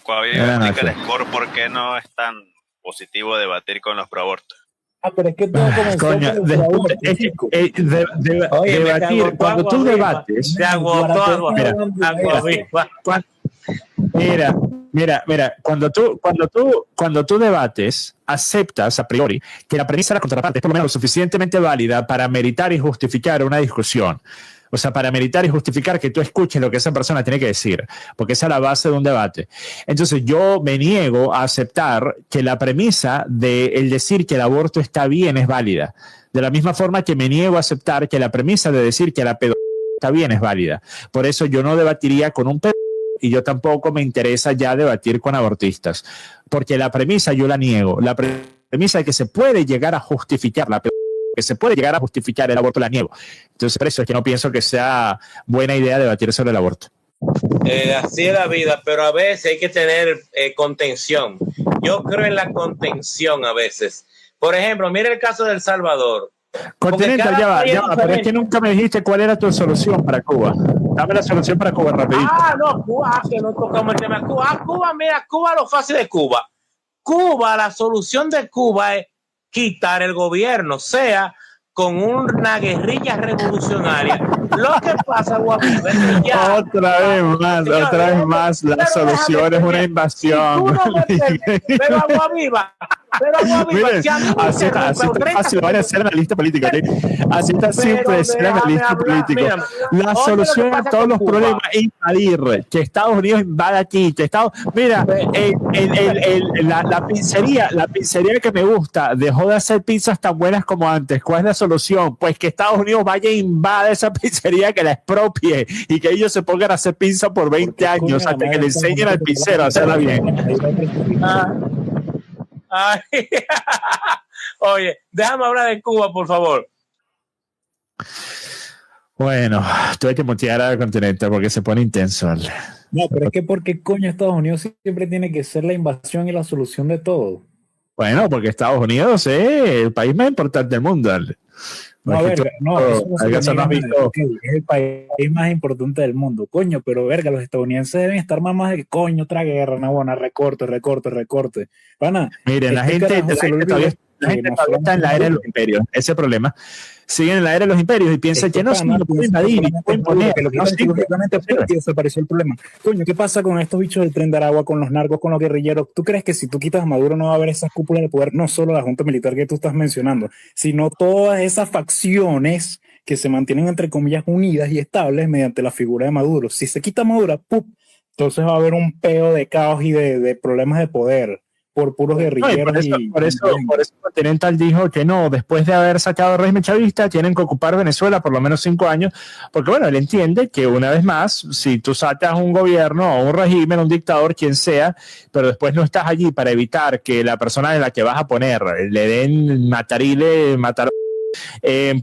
Speaker 4: Guaviva, explica el score por qué no es tan positivo debatir con los proabortos.
Speaker 5: Pero es que todo comenzó
Speaker 2: debatir, cuando tú debates, mira, cuando tú debates, aceptas a priori que la premisa de la contraparte es por lo menos lo suficientemente válida para meritar y justificar una discusión. O sea, para meritar y justificar que tú escuches lo que esa persona tiene que decir, porque esa es la base de un debate. Entonces, yo me niego a aceptar que la premisa de el decir que el aborto está bien es válida. De la misma forma que me niego a aceptar que la premisa de decir que la pedofilia está bien es válida. Por eso yo no debatiría con un pedófilo y yo tampoco me interesa ya debatir con abortistas, porque la premisa yo la niego. La premisa de que se puede llegar a justificar la pedofilia, que se puede llegar a justificar el aborto, la niego. Entonces, por eso es que no pienso que sea buena idea debatir sobre el aborto.
Speaker 3: Así es la vida, pero a veces hay que tener contención. Yo creo en la contención a veces. Por ejemplo, mira el caso de El Salvador.
Speaker 2: Continental, ya va, pero es que nunca me dijiste cuál era tu solución para Cuba. Dame la solución para Cuba rapidito.
Speaker 3: No, Cuba, que no tocamos el tema de Cuba. Cuba, lo fácil de Cuba. La solución de Cuba es quitar el gobierno, sea con una guerrilla revolucionaria. Lo que pasa, Guaviva, es que ya...
Speaker 2: Otra vez más, la solución es una invasión.
Speaker 3: Pero Guaviva,
Speaker 2: así está fácil, van a ser analista político. Así está simple de ser analista político. La solución a todos los problemas es invadir, que Estados Unidos invada aquí, que mira, la pizzería que me gusta dejó de hacer pizzas tan buenas como antes. ¿Cuál es la solución? Pues que Estados Unidos vaya e invada esa pizzería, que la expropie y que ellos se pongan a hacer pizza por 20 años hasta que le enseñen al pizzero a hacerla bien.
Speaker 3: Oye, déjame hablar de Cuba, por favor.
Speaker 2: Bueno, tuve que mutear al Continente porque se pone intenso. ¿Vale?
Speaker 5: No, pero es que porque coño Estados Unidos siempre tiene que ser la invasión y la solución de todo.
Speaker 2: Bueno, porque Estados Unidos es el país más importante del mundo.
Speaker 5: No, verga, no, eso no has visto. Es el país más importante del mundo, coño, pero verga, los estadounidenses deben estar más de que coño, otra guerra, no, bueno, recorte. Pana,
Speaker 2: miren, la gente todavía está en la era de los imperios, ese es el problema. Siguen en la era de los imperios y piensan que no pueden invadir, no pueden poner.
Speaker 5: Desapareció el problema. Coño, ¿qué pasa con estos bichos del Tren de Aragua, con los narcos, con los guerrilleros? ¿Tú crees que si tú quitas a Maduro no va a haber esas cúpulas de poder, no solo la junta militar que tú estás mencionando, sino todas esas facciones que se mantienen entre comillas unidas y estables mediante la figura de Maduro? Si se quita Maduro, ¡pup!, entonces va a haber un peo de caos y de problemas de poder por puros guerrilleros.
Speaker 2: Por eso Continental dijo que no, después de haber sacado el régimen chavista, tienen que ocupar Venezuela por lo menos 5 años, porque bueno, él entiende que una vez más, si tú sacas un gobierno o un régimen, un dictador, quien sea, pero después no estás allí para evitar que la persona de la que vas a poner le den matar,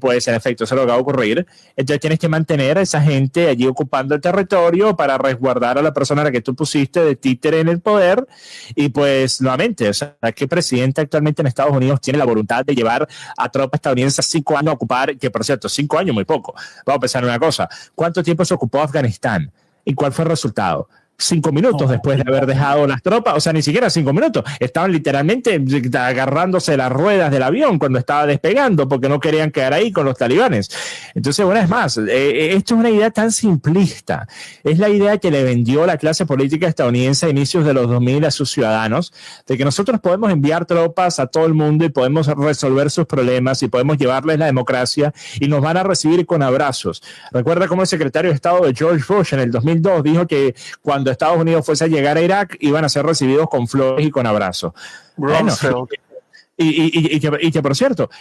Speaker 2: pues en efecto eso es lo que va a ocurrir. Entonces tienes que mantener a esa gente allí ocupando el territorio para resguardar a la persona a la que tú pusiste de títere en el poder. Y pues nuevamente, o sea, ¿qué presidente actualmente en Estados Unidos tiene la voluntad de llevar a tropas estadounidenses 5 años a ocupar? Que por cierto, 5 años muy poco. Vamos a pensar en una cosa: ¿cuánto tiempo se ocupó Afganistán? ¿Y cuál fue el resultado? 5 minutos después de haber dejado las tropas, o sea, ni siquiera 5 minutos, estaban literalmente agarrándose las ruedas del avión cuando estaba despegando porque no querían quedar ahí con los talibanes. Entonces, una vez más, esto es una idea tan simplista, es la idea que le vendió la clase política estadounidense a inicios de los 2000 a sus ciudadanos, de que nosotros podemos enviar tropas a todo el mundo y podemos resolver sus problemas y podemos llevarles la democracia y nos van a recibir con abrazos. Recuerda cómo el secretario de Estado de George Bush en el 2002 dijo que cuando Estados Unidos fuese a llegar a Irak iban a ser recibidos con flores y con abrazos. Bueno, y que por cierto,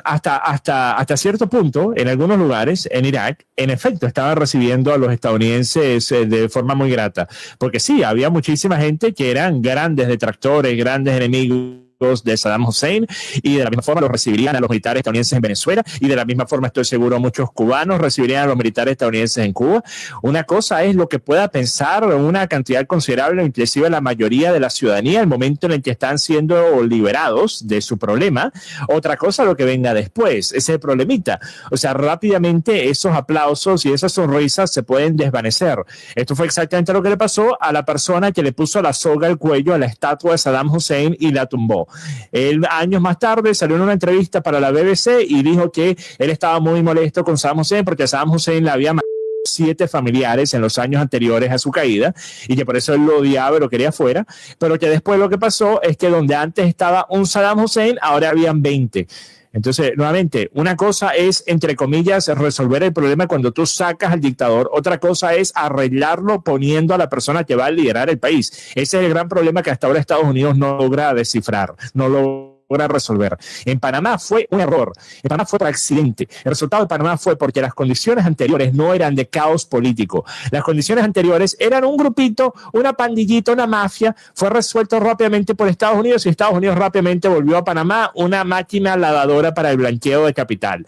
Speaker 2: hasta cierto punto, en algunos lugares en Irak, en efecto, estaban recibiendo a los estadounidenses de forma muy grata, porque sí, había muchísima gente que eran grandes detractores, grandes enemigos de Saddam Hussein, y de la misma forma los recibirían a los militares estadounidenses en Venezuela, y de la misma forma estoy seguro muchos cubanos recibirían a los militares estadounidenses en Cuba. Una cosa es lo que pueda pensar una cantidad considerable, inclusive la mayoría de la ciudadanía, el momento en el que están siendo liberados de su problema. Otra cosa lo que venga después, ese problemita. O sea, rápidamente esos aplausos y esas sonrisas se pueden desvanecer. Esto fue exactamente lo que le pasó a la persona que le puso la soga al cuello a la estatua de Saddam Hussein y la tumbó. Él años más tarde salió en una entrevista para la BBC y dijo que él estaba muy molesto con Saddam Hussein porque Saddam Hussein le había matado 7 familiares en los años anteriores a su caída y que por eso él lo odiaba y lo quería fuera, pero que después lo que pasó es que donde antes estaba un Saddam Hussein, ahora habían 20. Entonces, nuevamente, una cosa es, entre comillas, resolver el problema cuando tú sacas al dictador. Otra cosa es arreglarlo poniendo a la persona que va a liderar el país. Ese es el gran problema que hasta ahora Estados Unidos no logra descifrar, no logra resolver. En Panamá fue un error. En Panamá fue por accidente. El resultado de Panamá fue porque las condiciones anteriores no eran de caos político. Las condiciones anteriores eran un grupito, una pandillita, una mafia. Fue resuelto rápidamente por Estados Unidos y Estados Unidos rápidamente volvió a Panamá una máquina lavadora para el blanqueo de capital.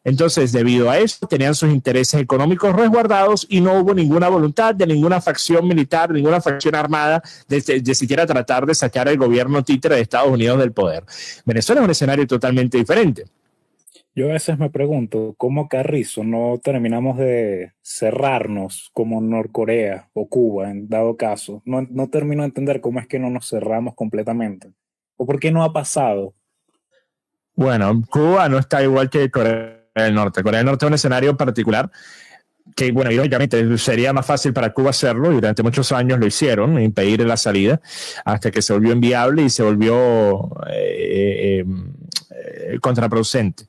Speaker 2: Entonces, debido a eso, tenían sus intereses económicos resguardados y no hubo ninguna voluntad de ninguna facción militar, ninguna facción armada de siquiera tratar de sacar al gobierno títere de Estados Unidos del poder. Venezuela es un escenario totalmente diferente.
Speaker 5: Yo a veces me pregunto, ¿cómo Carrizo no terminamos de cerrarnos como Norcorea o Cuba, en dado caso? No termino de entender cómo es que no nos cerramos completamente. ¿O por qué no ha pasado?
Speaker 2: Bueno, Cuba no está igual que Corea del Norte. Corea del Norte es un escenario particular que, bueno, irónicamente sería más fácil para Cuba hacerlo y durante muchos años lo hicieron, impedir la salida, hasta que se volvió inviable y se volvió contraproducente.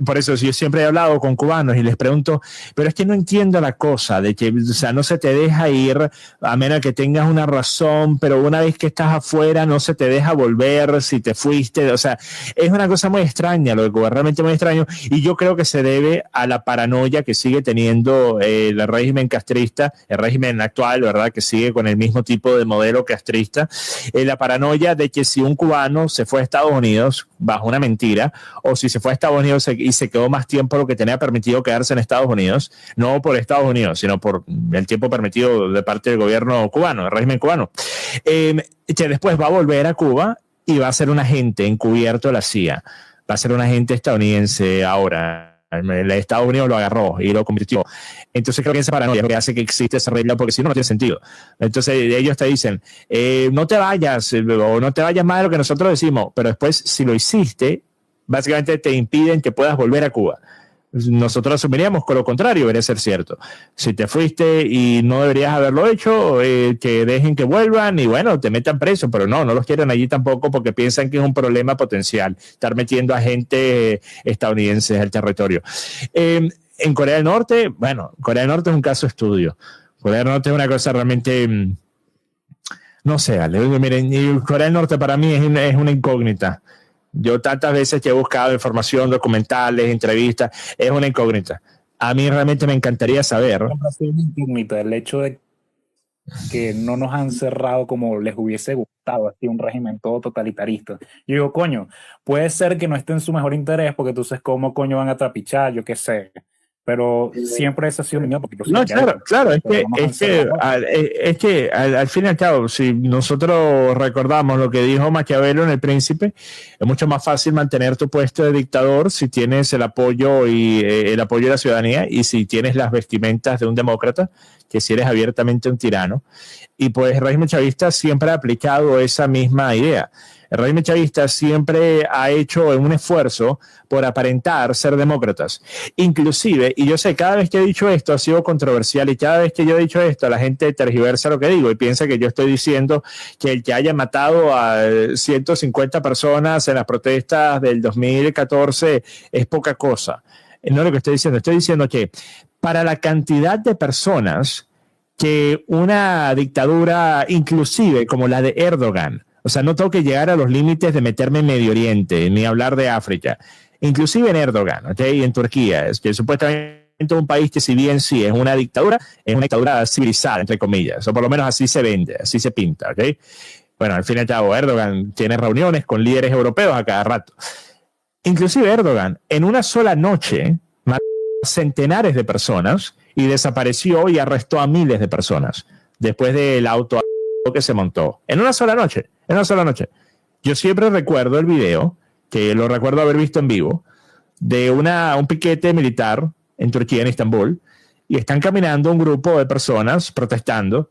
Speaker 2: Por eso yo siempre he hablado con cubanos y les pregunto, pero es que no entiendo la cosa de que, o sea, no se te deja ir a menos que tengas una razón, pero una vez que estás afuera no se te deja volver si te fuiste. O sea, es una cosa muy extraña lo de Cuba, realmente muy extraño, y yo creo que se debe a la paranoia que sigue teniendo el régimen castrista, el régimen actual, ¿verdad?, que sigue con el mismo tipo de modelo castrista, la paranoia de que si un cubano se fue a Estados Unidos bajo una mentira, o si se fue a Estados Unidos y se quedó más tiempo lo que tenía permitido quedarse en Estados Unidos, no por Estados Unidos, sino por el tiempo permitido de parte del gobierno cubano, el régimen cubano, que después va a volver a Cuba y va a ser un agente encubierto de la CIA, va a ser un agente estadounidense ahora. El Estados Unidos lo agarró y lo convirtió. Entonces creo que esa paranoia es lo que hace que existe esa regla, porque si no, no tiene sentido. Entonces ellos te dicen, no te vayas, o no te vayas más de lo que nosotros decimos, pero después si lo hiciste, básicamente te impiden que puedas volver a Cuba. Nosotros asumiríamos con lo contrario, debería ser cierto. Si te fuiste y no deberías haberlo hecho, que dejen que vuelvan y bueno, te metan preso, pero no los quieren allí tampoco porque piensan que es un problema potencial estar metiendo a gente estadounidense al territorio. En Corea del Norte, bueno, Corea del Norte es un caso de estudio. Corea del Norte es una cosa realmente, no sé, Ale, miren, Corea del Norte para mí es una incógnita. Yo tantas veces que he buscado información, documentales, entrevistas, es una incógnita. A mí realmente me encantaría saber.
Speaker 5: El hecho de que no nos han cerrado como les hubiese gustado, así un régimen todo totalitarista. Yo digo, coño, puede ser que no esté en su mejor interés porque tú sabes cómo coño van a trapichar, yo qué sé. Pero siempre esa ha sido mi opinión. Porque
Speaker 2: no, claro, es que al fin y al cabo, si nosotros recordamos lo que dijo Maquiavelo en El Príncipe, es mucho más fácil mantener tu puesto de dictador si tienes el apoyo de la ciudadanía y si tienes las vestimentas de un demócrata, que si eres abiertamente un tirano. Y pues el régimen chavista siempre ha aplicado esa misma idea. El régimen chavista siempre ha hecho un esfuerzo por aparentar ser demócratas. Inclusive, y yo sé, cada vez que he dicho esto ha sido controversial y cada vez que yo he dicho esto la gente tergiversa lo que digo y piensa que yo estoy diciendo que el que haya matado a 150 personas en las protestas del 2014 es poca cosa. No es lo que estoy diciendo que para la cantidad de personas que una dictadura inclusive como la de Erdogan, o sea, no tengo que llegar a los límites de meterme en Medio Oriente, ni hablar de África. Inclusive en Erdogan, ¿okay? Y en Turquía, es que supuestamente es un país que si bien sí es una dictadura civilizada, entre comillas, o por lo menos así se vende, así se pinta, ¿okay? Bueno, al fin y al cabo, Erdogan tiene reuniones con líderes europeos a cada rato. Inclusive Erdogan, en una sola noche, mató a centenares de personas y desapareció y arrestó a miles de personas después del auto que se montó. En una sola noche. Yo siempre recuerdo el video, que lo recuerdo haber visto en vivo, de un piquete militar en Turquía, en Estambul, y están caminando un grupo de personas protestando.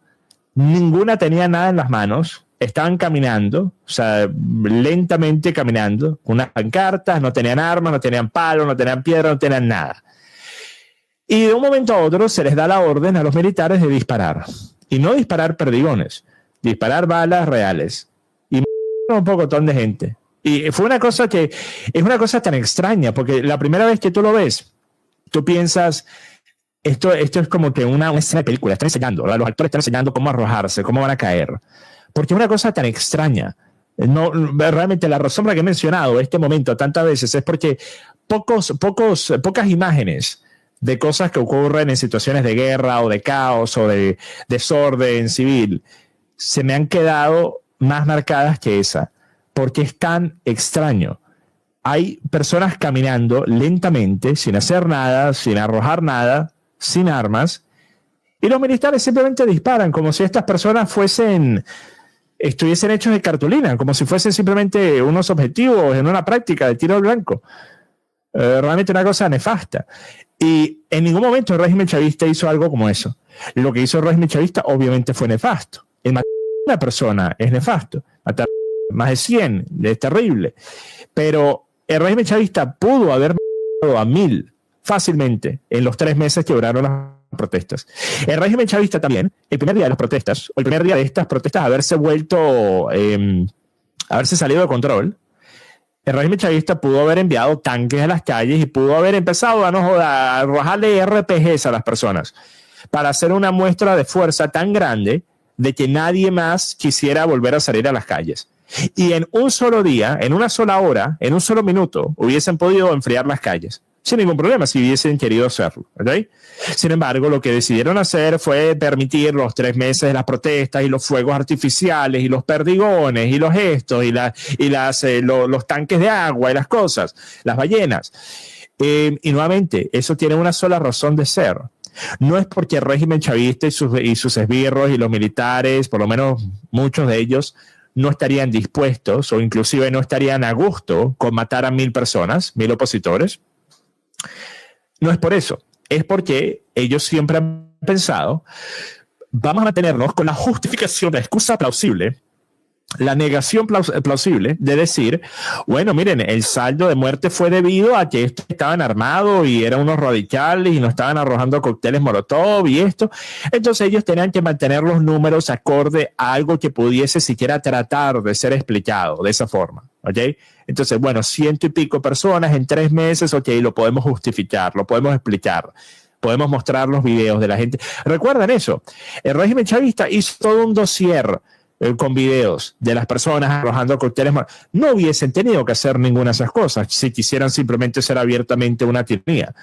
Speaker 2: Ninguna tenía nada en las manos, estaban caminando, o sea, lentamente caminando, con unas pancartas, no tenían armas, no tenían palos, no tenían piedra, no tenían nada. Y de un momento a otro se les da la orden a los militares de disparar. Y no disparar perdigones, disparar balas reales. Y un pocotón de gente. Y fue una cosa que es una cosa tan extraña, porque la primera vez que tú lo ves, tú piensas, esto es como que una escena de película, están enseñando, los actores están enseñando cómo arrojarse, cómo van a caer. Porque es una cosa tan extraña. No, realmente la razón por la que he mencionado este momento tantas veces es porque pocas imágenes de cosas que ocurren en situaciones de guerra o de caos o de desorden civil se me han quedado más marcadas que esa, porque es tan extraño. Hay personas caminando lentamente, sin hacer nada, sin arrojar nada, sin armas, y los militares simplemente disparan como si estas personas estuviesen hechos de cartulina, como si fuesen simplemente unos objetivos en una práctica de tiro al blanco. Realmente una cosa nefasta. Y en ningún momento el régimen chavista hizo algo como eso. Lo que hizo el régimen chavista obviamente fue nefasto. El matar a una persona es nefasto. Matar más de 100 es terrible. Pero el régimen chavista pudo haber matado a 1000 fácilmente en los 3 meses que duraron las protestas. El régimen chavista también, el primer día de las protestas, o el primer día de estas protestas, haberse salido de control, el régimen chavista pudo haber enviado tanques a las calles y pudo haber empezado a arrojarle RPGs a las personas para hacer una muestra de fuerza tan grande de que nadie más quisiera volver a salir a las calles. Y en un solo día, en una sola hora, en un solo minuto, hubiesen podido enfriar las calles. Sin ningún problema, si hubiesen querido hacerlo, ¿okay? Sin embargo, lo que decidieron hacer fue permitir los 3 meses de las protestas y los fuegos artificiales y los perdigones y los gestos y los tanques de agua y las cosas, las ballenas. Y nuevamente, eso tiene una sola razón de ser. No es porque el régimen chavista y sus esbirros y los militares, por lo menos muchos de ellos, no estarían dispuestos o inclusive no estarían a gusto con matar a 1.000 personas, 1.000 opositores. No es por eso, es porque ellos siempre han pensado, vamos a mantenernos con la justificación, la excusa plausible, la negación plausible de decir, bueno, miren, el saldo de muerte fue debido a que estos estaban armados y eran unos radicales y nos estaban arrojando cócteles Molotov y esto. Entonces ellos tenían que mantener los números acorde a algo que pudiese siquiera tratar de ser explicado de esa forma, ¿ok? Entonces, bueno, 100 y pico personas en 3 meses, ok, lo podemos justificar, lo podemos explicar. Podemos mostrar los videos de la gente. ¿Recuerdan eso? El régimen chavista hizo todo un dossier con videos de las personas arrojando cócteles. No hubiesen tenido que hacer ninguna de esas cosas si quisieran simplemente ser abiertamente una tiranía.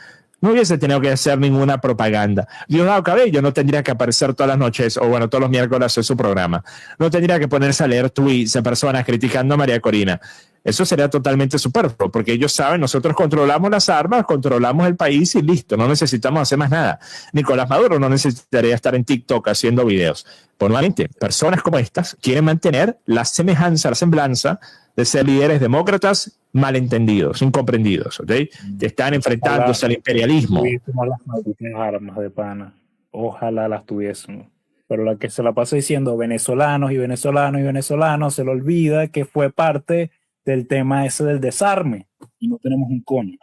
Speaker 2: No hubiesen tenido que hacer ninguna propaganda. Diosdado Cabello no tendría que aparecer todas las noches o bueno, todos los miércoles en su programa. No tendría que ponerse a leer tweets de personas criticando a María Corina. Eso sería totalmente superfluo, porque ellos saben, nosotros controlamos las armas, controlamos el país y listo, no necesitamos hacer más nada. Nicolás Maduro no necesitaría estar en TikTok haciendo videos. Por nuevamente, personas como estas quieren mantener la semejanza, la semblanza de ser líderes demócratas malentendidos, incomprendidos, ¿ok? Que están enfrentándose al imperialismo.
Speaker 5: Tuviésemos las malditas armas de pana. Ojalá las tuviésemos. Pero la que se la pasa diciendo venezolanos y venezolanos y venezolanos se le olvida que fue parte del tema ese del desarme y no tenemos un coño.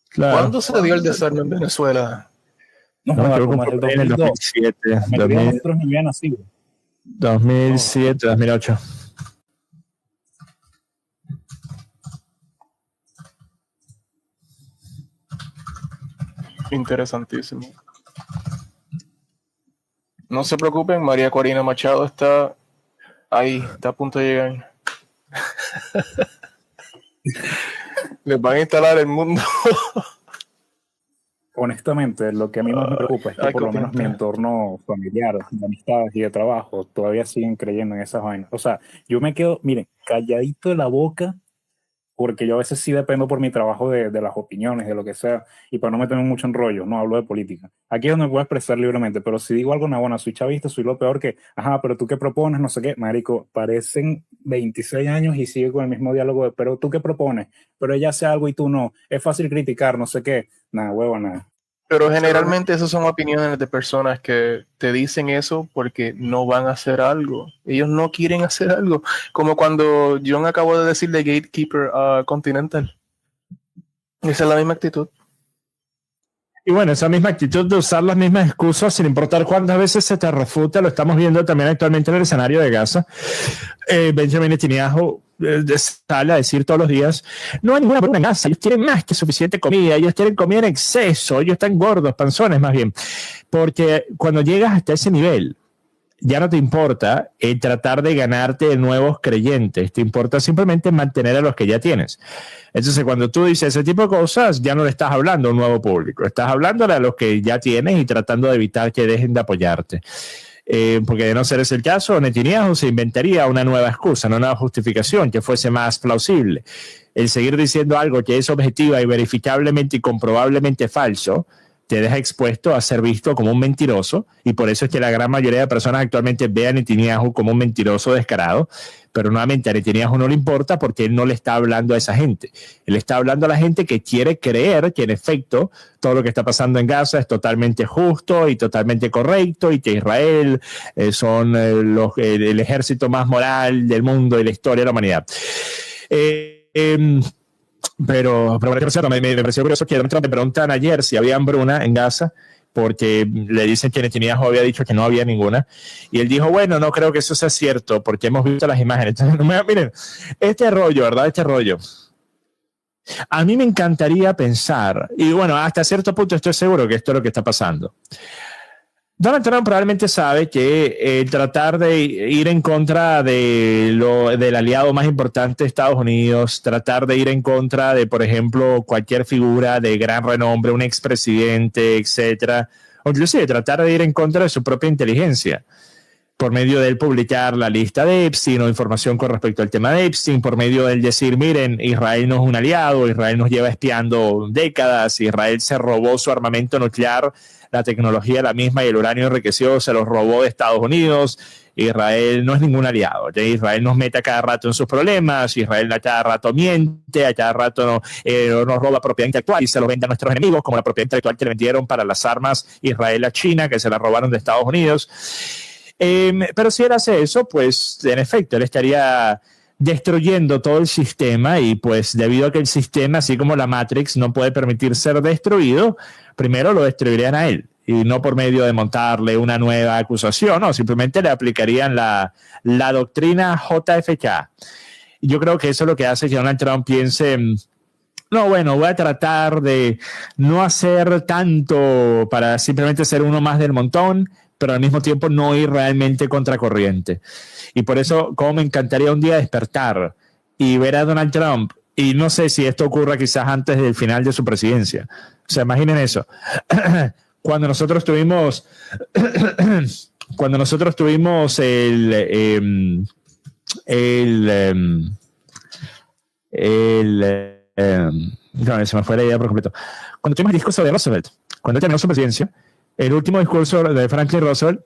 Speaker 6: Claro. ¿Cuándo se dio el desarme en Venezuela?
Speaker 5: No, como en el
Speaker 2: 2007,
Speaker 5: nosotros no habían nacido.
Speaker 2: 2007, 2008.
Speaker 6: Interesantísimo. No se preocupen, María Corina Machado está ahí, está a punto de llegar. Les van a instalar el mundo.
Speaker 5: Honestamente, lo que a mí más me preocupa es que por lo menos mi entorno familiar, de amistades y de trabajo todavía siguen creyendo en esas vainas. O sea, yo me quedo, miren, calladito de la boca, porque yo a veces sí dependo por mi trabajo de las opiniones, de lo que sea, y para no meterme mucho en rollo, no hablo de política. Aquí es donde me puedo expresar libremente, pero si digo algo, no, bueno, soy chavista, soy lo peor que, ajá, pero tú qué propones, no sé qué, marico, parecen 26 años y sigue con el mismo diálogo de, pero tú qué propones, pero ella hace algo y tú no, es fácil criticar, no sé qué, nada, huevo, nada.
Speaker 6: Pero generalmente esas son opiniones de personas que te dicen eso porque no van a hacer algo. Ellos no quieren hacer algo. Como cuando John acabó de decir de Gatekeeper a Continental. Esa es la misma actitud.
Speaker 2: Y bueno, esa misma actitud de usar las mismas excusas sin importar cuántas veces se te refuta, lo estamos viendo también actualmente en el escenario de Gaza. Benjamin Netanyahu sale a decir todos los días, no hay ninguna hambruna en Gaza, ellos tienen más que suficiente comida, ellos tienen comida en exceso, ellos están gordos, panzones más bien, porque cuando llegas hasta ese nivel, ya no te importa tratar de ganarte de nuevos creyentes, te importa simplemente mantener a los que ya tienes. Entonces, cuando tú dices ese tipo de cosas, ya no le estás hablando a un nuevo público, estás hablándole a los que ya tienes y tratando de evitar que dejen de apoyarte. Porque de no ser ese el caso, Netanyahu se inventaría una nueva excusa, una nueva justificación que fuese más plausible. El seguir diciendo algo que es objetiva y verificablemente y comprobablemente falso, te deja expuesto a ser visto como un mentiroso, y por eso es que la gran mayoría de personas actualmente ve a Netanyahu como un mentiroso descarado, pero nuevamente a Netanyahu no le importa porque él no le está hablando a esa gente. Él está hablando a la gente que quiere creer que en efecto todo lo que está pasando en Gaza es totalmente justo y totalmente correcto y que Israel son el ejército más moral del mundo y la historia de la humanidad. Pero por cierto, me pareció curioso que me preguntan ayer si había hambruna en Gaza, porque le dicen que Netanyahu había dicho que no había ninguna, y él dijo, bueno, no creo que eso sea cierto, porque hemos visto las imágenes. Entonces, miren, este rollo, ¿verdad? Este rollo. A mí me encantaría pensar, y bueno, hasta cierto punto estoy seguro que esto es lo que está pasando. Donald Trump probablemente sabe que tratar de ir en contra del aliado más importante de Estados Unidos, tratar de ir en contra de, por ejemplo, cualquier figura de gran renombre, un expresidente, etcétera, o inclusive tratar de ir en contra de su propia inteligencia, por medio de él publicar la lista de Epstein o información con respecto al tema de Epstein, por medio de él decir, miren, Israel no es un aliado, Israel nos lleva espiando décadas, Israel se robó su armamento nuclear la tecnología la misma y el uranio enriquecido se los robó de Estados Unidos. Israel no es ningún aliado. Israel nos mete a cada rato en sus problemas, Israel a cada rato miente, a cada rato nos roba propiedad intelectual y se lo vende a nuestros enemigos, como la propiedad intelectual que le vendieron para las armas Israel a China, que se la robaron de Estados Unidos. Pero si él hace eso, pues en efecto, él estaría destruyendo todo el sistema y pues debido a que el sistema, así como la Matrix, no puede permitir ser destruido, primero lo destruirían a él. Y no por medio de montarle una nueva acusación, no, simplemente le aplicarían la doctrina JFK. Yo creo que eso es lo que hace que Donald Trump piense, no, bueno, voy a tratar de no hacer tanto para simplemente ser uno más del montón, pero al mismo tiempo no ir realmente contracorriente. Y por eso, como me encantaría un día despertar y ver a Donald Trump, y no sé si esto ocurra quizás antes del final de su presidencia. O sea, imaginen eso. Cuando nosotros tuvimos no, se me fue la idea por completo. Cuando tuvimos el discurso de Roosevelt, cuando terminó su presidencia, el último discurso de Franklin Roosevelt,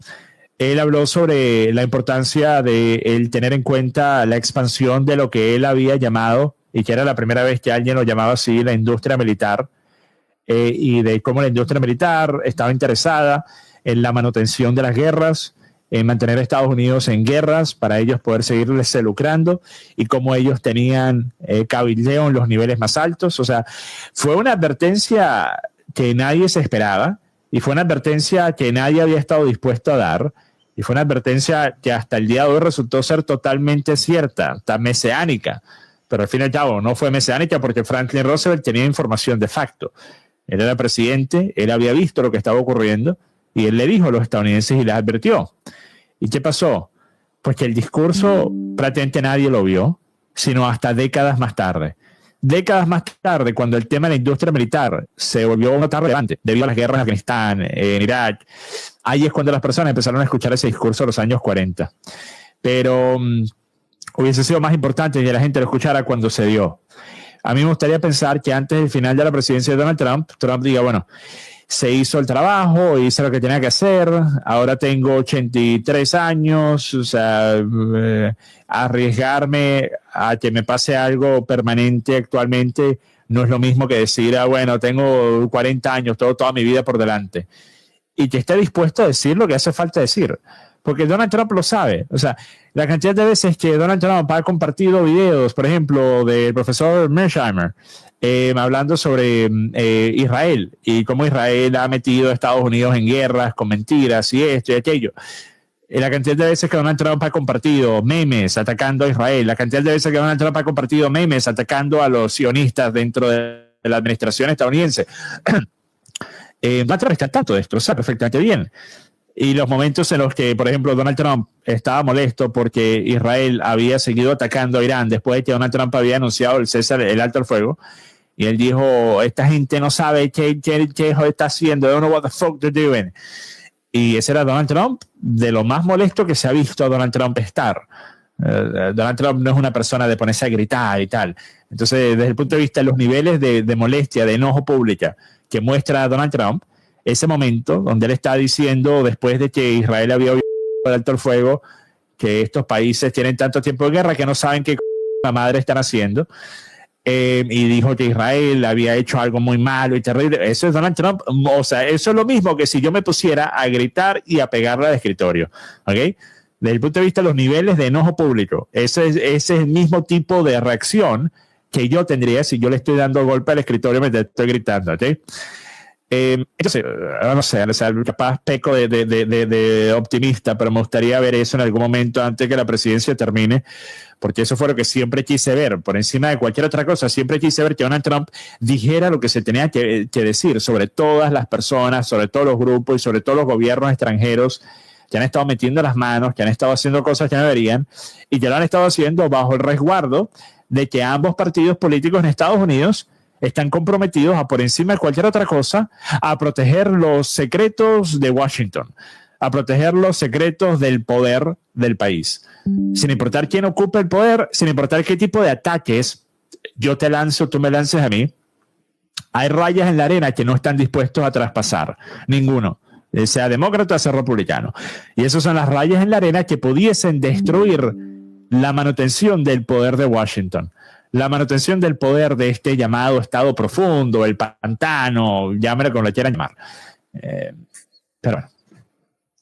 Speaker 2: él habló sobre la importancia de el tener en cuenta la expansión de lo que él había llamado, y que era la primera vez que alguien lo llamaba así, la industria militar, y de cómo la industria militar estaba interesada en la manutención de las guerras, en mantener a Estados Unidos en guerras para ellos poder seguirles lucrando, y cómo ellos tenían cabildeo en los niveles más altos. O sea, fue una advertencia que nadie se esperaba, y fue una advertencia que nadie había estado dispuesto a dar, y fue una advertencia que hasta el día de hoy resultó ser totalmente cierta, tan mesiánica, pero al fin y al cabo no fue mesiánica porque Franklin Roosevelt tenía información de facto. Él era presidente, él había visto lo que estaba ocurriendo y él le dijo a los estadounidenses y les advirtió. ¿Y qué pasó? Pues que el discurso prácticamente nadie lo vio, sino hasta décadas más tarde. Décadas más tarde, cuando el tema de la industria militar se volvió un tan relevante debido a las guerras en Afganistán, en Irak, ahí es cuando las personas empezaron a escuchar ese discurso en los años 40. Pero hubiese sido más importante que la gente lo escuchara cuando se dio. A mí me gustaría pensar que antes del final de la presidencia de Donald Trump, Trump diga, bueno, se hizo el trabajo, hice lo que tenía que hacer, ahora tengo 83 años, o sea, arriesgarme a que me pase algo permanente actualmente no es lo mismo que decir, bueno, tengo 40 años, toda mi vida por delante. Y que esté dispuesto a decir lo que hace falta decir. Porque Donald Trump lo sabe. O sea, la cantidad de veces que Donald Trump ha compartido videos, por ejemplo, del profesor Mearsheimer, hablando sobre Israel y cómo Israel ha metido a Estados Unidos en guerras con mentiras y esto y aquello. La cantidad de veces que Donald Trump ha compartido memes atacando a Israel, la cantidad de veces que Donald Trump ha compartido memes atacando a los sionistas dentro de la administración estadounidense. Donald Trump está al tanto de esto, lo sabe perfectamente bien. Y los momentos en los que, por ejemplo, Donald Trump estaba molesto porque Israel había seguido atacando a Irán después de que Donald Trump había anunciado el alto al fuego, y él dijo, esta gente no sabe qué está haciendo, they don't know what the fuck they're doing. Y ese era Donald Trump, de lo más molesto que se ha visto a Donald Trump estar. Donald Trump no es una persona de ponerse a gritar y tal. Entonces, desde el punto de vista de los niveles de molestia, de enojo pública que muestra Donald Trump, ese momento donde él está diciendo, después de que Israel había violado el alto el fuego, que estos países tienen tanto tiempo de guerra que no saben qué la madre están haciendo, y dijo que Israel había hecho algo muy malo y terrible. Eso es Donald Trump. O sea, eso es lo mismo que si yo me pusiera a gritar y a pegarle al escritorio, ¿ok? Desde el punto de vista de los niveles de enojo público, ese es el mismo tipo de reacción que yo tendría si yo le estoy dando golpe al escritorio mientras estoy gritando, ¿ok? Entonces, no sé, o sea, capaz peco de optimista, pero me gustaría ver eso en algún momento antes que la presidencia termine, porque eso fue lo que siempre quise ver, por encima de cualquier otra cosa. Siempre quise ver que Donald Trump dijera lo que se tenía que decir sobre todas las personas, sobre todos los grupos y sobre todos los gobiernos extranjeros que han estado metiendo las manos, que han estado haciendo cosas que no deberían y que lo han estado haciendo bajo el resguardo de que ambos partidos políticos en Estados Unidos están comprometidos a, por encima de cualquier otra cosa, a proteger los secretos de Washington, a proteger los secretos del poder del país. Sin importar quién ocupe el poder, sin importar qué tipo de ataques yo te lanzo, tú me lances a mí, hay rayas en la arena que no están dispuestos a traspasar, ninguno, sea demócrata o sea republicano. Y esas son las rayas en la arena que pudiesen destruir la manutención del poder de Washington, la manutención del poder de este llamado estado profundo, el pantano, llámelo como lo quieran llamar. Pero bueno,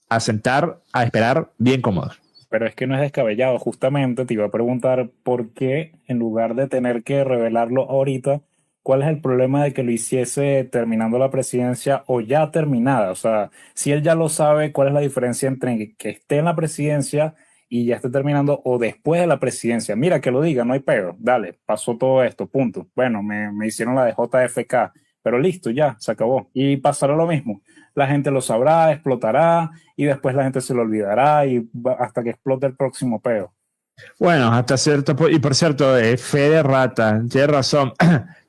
Speaker 2: a sentar, a esperar bien cómodos.
Speaker 5: Pero es que no es descabellado. Justamente te iba a preguntar por qué, en lugar de tener que revelarlo ahorita, ¿cuál es el problema de que lo hiciese terminando la presidencia o ya terminada? O sea, si él ya lo sabe, ¿cuál es la diferencia entre que esté en la presidencia y ya esté terminando o después de la presidencia? Mira, que lo diga, no hay peor. Dale, pasó todo esto, punto. Bueno, me hicieron la de JFK, pero listo, ya, se acabó. Y pasará lo mismo. La gente lo sabrá, explotará y después la gente se lo olvidará y hasta que explote el próximo peo.
Speaker 2: Bueno, hasta cierto punto. Y por cierto, fe de rata, tienes razón.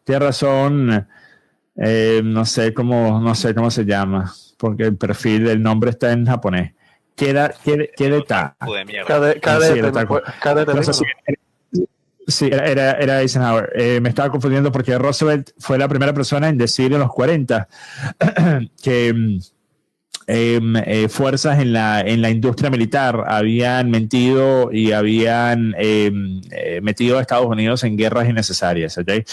Speaker 2: Tienes razón. No sé cómo se llama, porque el perfil del nombre está en japonés. Queda. Sí, era Eisenhower. Me estaba confundiendo porque Roosevelt fue la primera persona en decir en los 40 que fuerzas en la industria militar habían mentido y habían metido a Estados Unidos en guerras innecesarias. ¿Okay?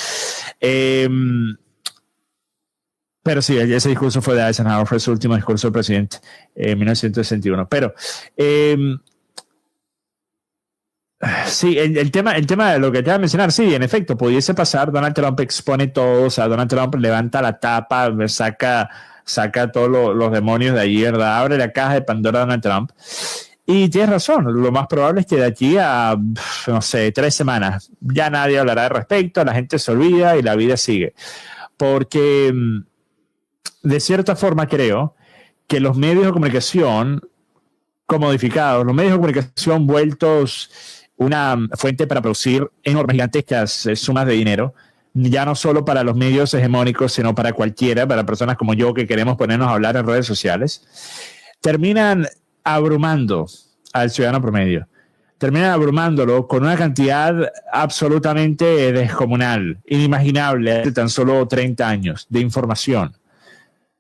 Speaker 2: Pero sí, ese discurso fue de Eisenhower, fue su último discurso del presidente en 1961. Pero sí, el tema de lo que te voy a mencionar, sí, en efecto, pudiese pasar. Donald Trump expone todo, o sea, Donald Trump levanta la tapa, saca todos los demonios de allí, ¿verdad? Abre la caja de Pandora Donald Trump. Y tienes razón, lo más probable es que de aquí a, no sé, 3 semanas ya nadie hablará al respecto, la gente se olvida y la vida sigue. Porque de cierta forma creo que los medios de comunicación comodificados, los medios de comunicación vueltos una fuente para producir enormes, gigantescas sumas de dinero, ya no solo para los medios hegemónicos, sino para cualquiera, para personas como yo que queremos ponernos a hablar en redes sociales, terminan abrumando al ciudadano promedio. Terminan abrumándolo con una cantidad absolutamente descomunal, inimaginable, hace tan solo 30 años de información.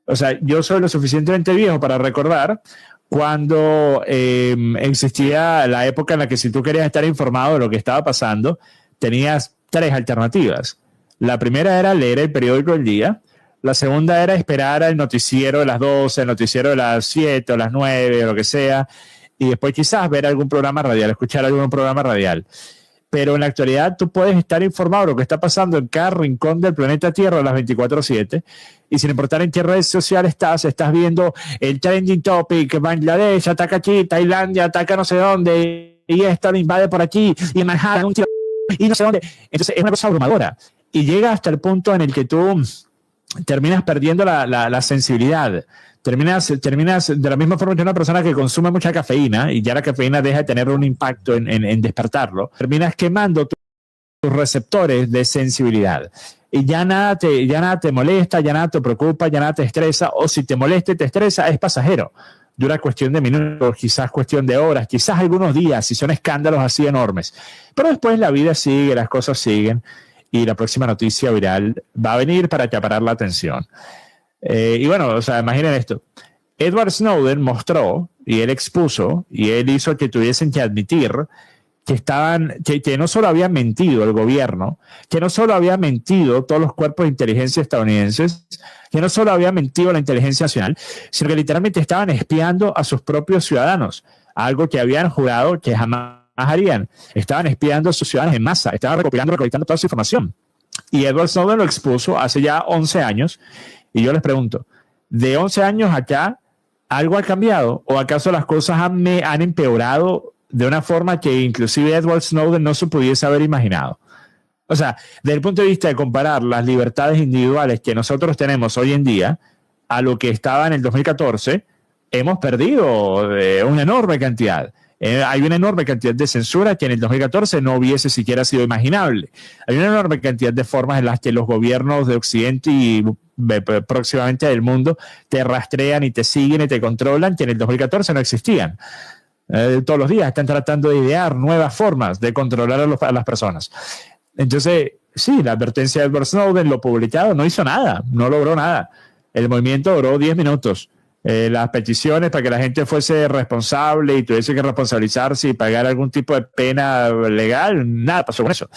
Speaker 2: O sea, yo soy lo suficientemente viejo para recordar cuando existía la época en la que si tú querías estar informado de lo que estaba pasando, tenías 3 alternativas. La primera era leer el periódico del día. La segunda era esperar al noticiero de las 12, el noticiero de las 7 o las 9 o lo que sea, y después quizás ver algún programa radial, escuchar algún programa radial. Pero en la actualidad tú puedes estar informado de lo que está pasando en cada rincón del planeta Tierra a las 24/7, y sin importar en qué redes sociales estás viendo el trending topic, Bangladesh ataca aquí, Tailandia ataca no sé dónde, y esto lo invade por aquí, y en Manhattan un tiro, y no sé dónde. Entonces es una cosa abrumadora, y llega hasta el punto en el que tú terminas perdiendo la sensibilidad. Terminas de la misma forma que una persona que consume mucha cafeína y ya la cafeína deja de tener un impacto en despertarlo, terminas quemando tus receptores de sensibilidad y ya nada te molesta, ya nada te preocupa, ya nada te estresa, o si te molesta y te estresa es pasajero, dura cuestión de minutos, quizás cuestión de horas, quizás algunos días, si son escándalos así enormes, pero después la vida sigue, las cosas siguen y la próxima noticia viral va a venir para acaparar la atención. Y bueno, o sea, imaginen esto. Edward Snowden mostró, y él expuso, y él hizo que tuviesen que admitir que no solo había mentido el gobierno, que no solo había mentido todos los cuerpos de inteligencia estadounidenses, que no solo había mentido la inteligencia nacional, sino que literalmente estaban espiando a sus propios ciudadanos, algo que habían jurado que jamás harían. Estaban espiando a sus ciudadanos en masa, estaban recolectando toda su información. Y Edward Snowden lo expuso hace ya 11 años, y yo les pregunto, ¿de 11 años acá algo ha cambiado? ¿O acaso las cosas han empeorado de una forma que inclusive Edward Snowden no se pudiese haber imaginado? O sea, desde el punto de vista de comparar las libertades individuales que nosotros tenemos hoy en día a lo que estaba en el 2014, hemos perdido una enorme cantidad. Hay una enorme cantidad de censura que en el 2014 no hubiese siquiera sido imaginable. Hay una enorme cantidad de formas en las que los gobiernos de Occidente y próximamente del mundo te rastrean y te siguen y te controlan que en el 2014 no existían. Todos los días están tratando de idear nuevas formas de controlar a las personas. Entonces, sí, la advertencia de Edward Snowden, lo publicado, no hizo nada, no logró nada. El movimiento duró 10 minutos. Las peticiones para que la gente fuese responsable y tuviese que responsabilizarse y pagar algún tipo de pena legal, nada pasó con eso.